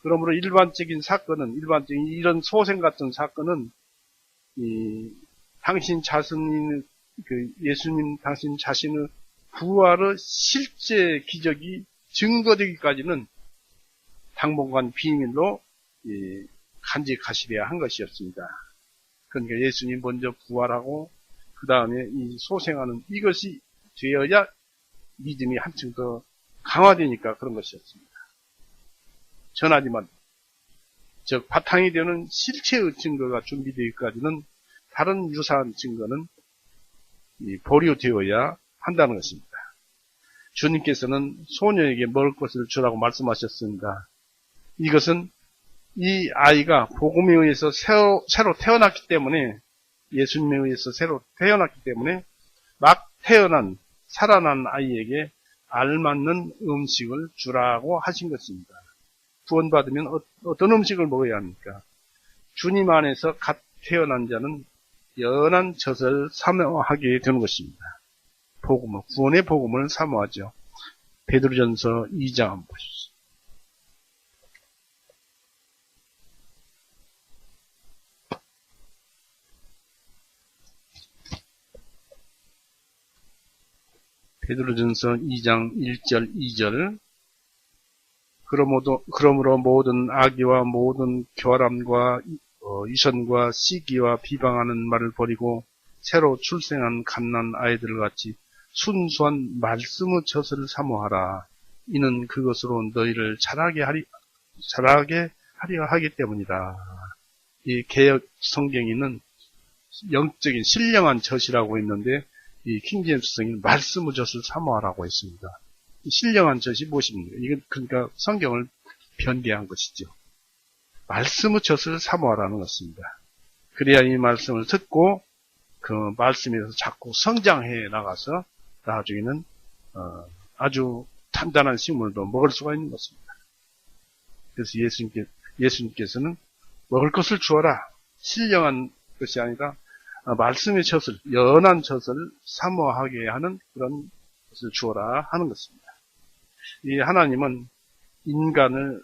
그러므로 일반적인 이런 소생 같은 사건은 당신 자신의 예수님 당신 자신의 부활의 실제 기적이 증거되기까지는 당분간 비밀로 간직하시려야 한 것이었습니다. 그러니까 예수님 먼저 부활하고 그 다음에 이 소생하는 이것이 되어야 믿음이 한층 더 강화되니까 그런 것이었습니다. 전하지만 즉 바탕이 되는 실체의 증거가 준비되기까지는 다른 유사한 증거는 보류되어야 한다는 것입니다. 주님께서는 소녀에게 먹을 것을 주라고 말씀하셨습니다. 이것은 이 아이가 복음에 의해서 새로 태어났기 때문에 예수님에 의해서 새로 태어났기 때문에 막 태어난 살아난 아이에게 알맞는 음식을 주라고 하신 것입니다. 구원받으면 어떤 음식을 먹어야 합니까? 주님 안에서 갓 태어난 자는 연한 젖을 사모하게 되는 것입니다. 구원의 복음을 사모하죠. 베드로전서 2장 한번 보십시오. 베드로전서 2장 1절 2절 그러므로 모든 악의와 모든 교활함과 이선과 시기와 비방하는 말을 버리고 새로 출생한 갓난 아이들 같이 순수한 말씀의 젖을 사모하라. 이는 그것으로 너희를 자라게 하려 하기 때문이다. 이 개역 성경에는 영적인 신령한 젖이라고 했는데 이 킹제임스 성경은 말씀의 젖을 사모하라고 했습니다. 신령한 젖이 무엇입니까? 이건 그러니까 성경을 변개한 것이죠. 말씀의 젖을 사모하라는 것입니다. 그래야 이 말씀을 듣고 그 말씀에서 자꾸 성장해 나가서 나중에는 아주 단단한 식물도 먹을 수가 있는 것입니다. 그래서 예수님께서는 먹을 것을 주어라. 신령한 것이 아니라 말씀의 젖을, 연한 젖을 사모하게 하는 그런 것을 주어라 하는 것입니다. 이 하나님은 인간을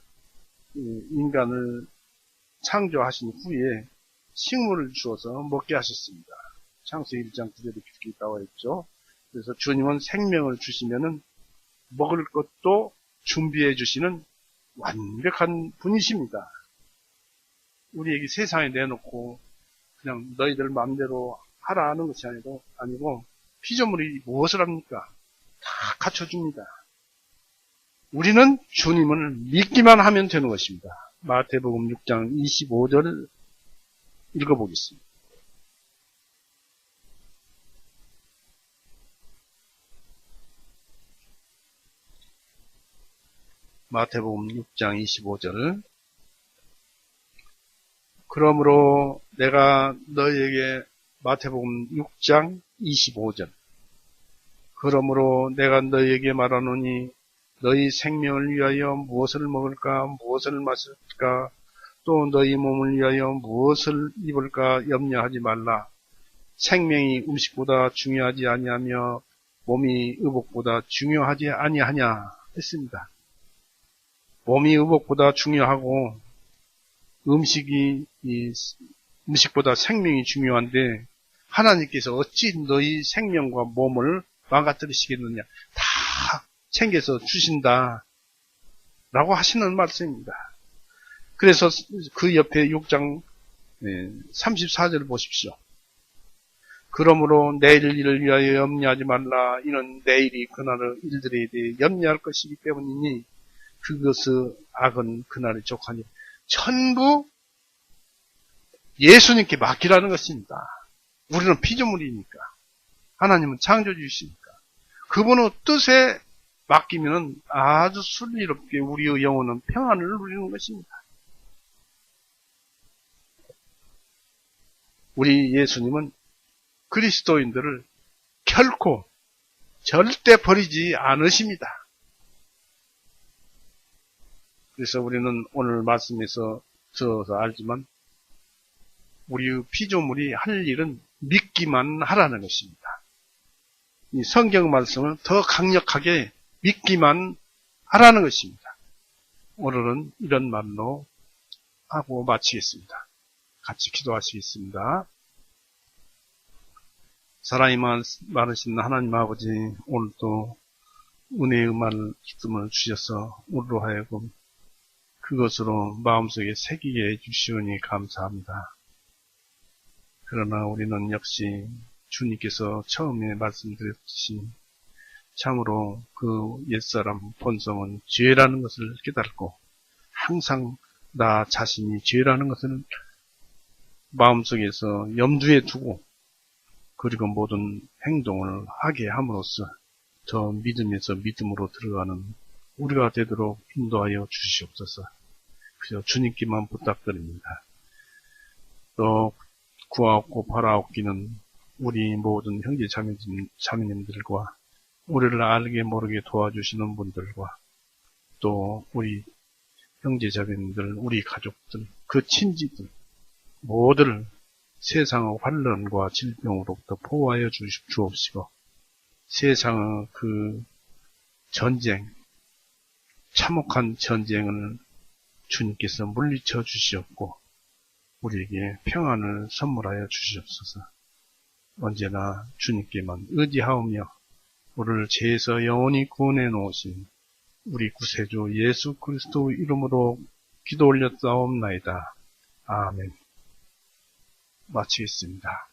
창조하신 후에 식물을 주어서 먹게 하셨습니다. 창세기 1장 9절에 그렇게 나와 있죠. 그래서 주님은 생명을 주시면은 먹을 것도 준비해 주시는 완벽한 분이십니다. 우리에게 세상에 내놓고 그냥 너희들 마음대로 하라 하는 것이 아니고 피조물이 무엇을 합니까? 다 갖춰줍니다. 우리는 주님을 믿기만 하면 되는 것입니다. 마태복음 6장 25절 읽어보겠습니다. 마태복음 6장 25절 그러므로 내가 너희에게 마태복음 6장 25절 그러므로 내가 너희에게 말하노니 너희 생명을 위하여 무엇을 먹을까 무엇을 마실까 또 너희 몸을 위하여 무엇을 입을까 염려하지 말라. 생명이 음식보다 중요하지 아니하며 몸이 의복보다 중요하지 아니하냐 했습니다. 몸이 의복보다 중요하고 음식보다 생명이 중요한데 하나님께서 어찌 너희 생명과 몸을 망가뜨리시겠느냐. 다 챙겨서 주신다 라고 하시는 말씀입니다. 그래서 그 옆에 6장 34절을 보십시오. 그러므로 내일 일을 위하여 염려하지 말라. 이는 내일이 그날의 일들에 대해 염려할 것이기 때문이니 그것의 악은 그날에 족하니 전부 예수님께 맡기라는 것입니다. 우리는 피조물이니까 하나님은 창조주이시니까 그분의 뜻에 맡기면 아주 순리롭게 우리의 영혼은 평안을 누리는 것입니다. 우리 예수님은 그리스도인들을 결코 절대 버리지 않으십니다. 그래서 우리는 오늘 말씀에서 들어서 알지만 우리 피조물이 할 일은 믿기만 하라는 것입니다. 이 성경 말씀을 더 강력하게 믿기만 하라는 것입니다. 오늘은 이런 말로 하고 마치겠습니다. 같이 기도하시겠습니다. 사랑이 많으신 하나님 아버지, 오늘도 은혜의 말씀을 주셔서 우리로 하여금 그것으로 마음속에 새기게 해주시오니 감사합니다. 그러나 우리는 역시 주님께서 처음에 말씀드렸듯이 참으로 그 옛사람 본성은 죄라는 것을 깨닫고 항상 나 자신이 죄라는 것을 마음속에서 염두에 두고 그리고 모든 행동을 하게 함으로써 저 믿음에서 믿음으로 들어가는 우리가 되도록 인도하여 주시옵소서. 그저 주님께만 부탁드립니다. 또 구하옵고 바라옵기는 우리 모든 형제 자매님들과 우리를 알게 모르게 도와주시는 분들과 또 우리 형제 자매님들, 우리 가족들, 그 친지들 모두를 세상의 환난과 질병으로부터 보호하여 주옵시고 세상의 그 전쟁, 참혹한 전쟁을 주님께서 물리쳐 주시옵고 우리에게 평안을 선물하여 주시옵소서. 언제나 주님께만 의지하오며 우리를 죄에서 영원히 구원해 놓으신 우리 구세주 예수 그리스도 이름으로 기도 올렸사옵나이다. 아멘. 마치겠습니다.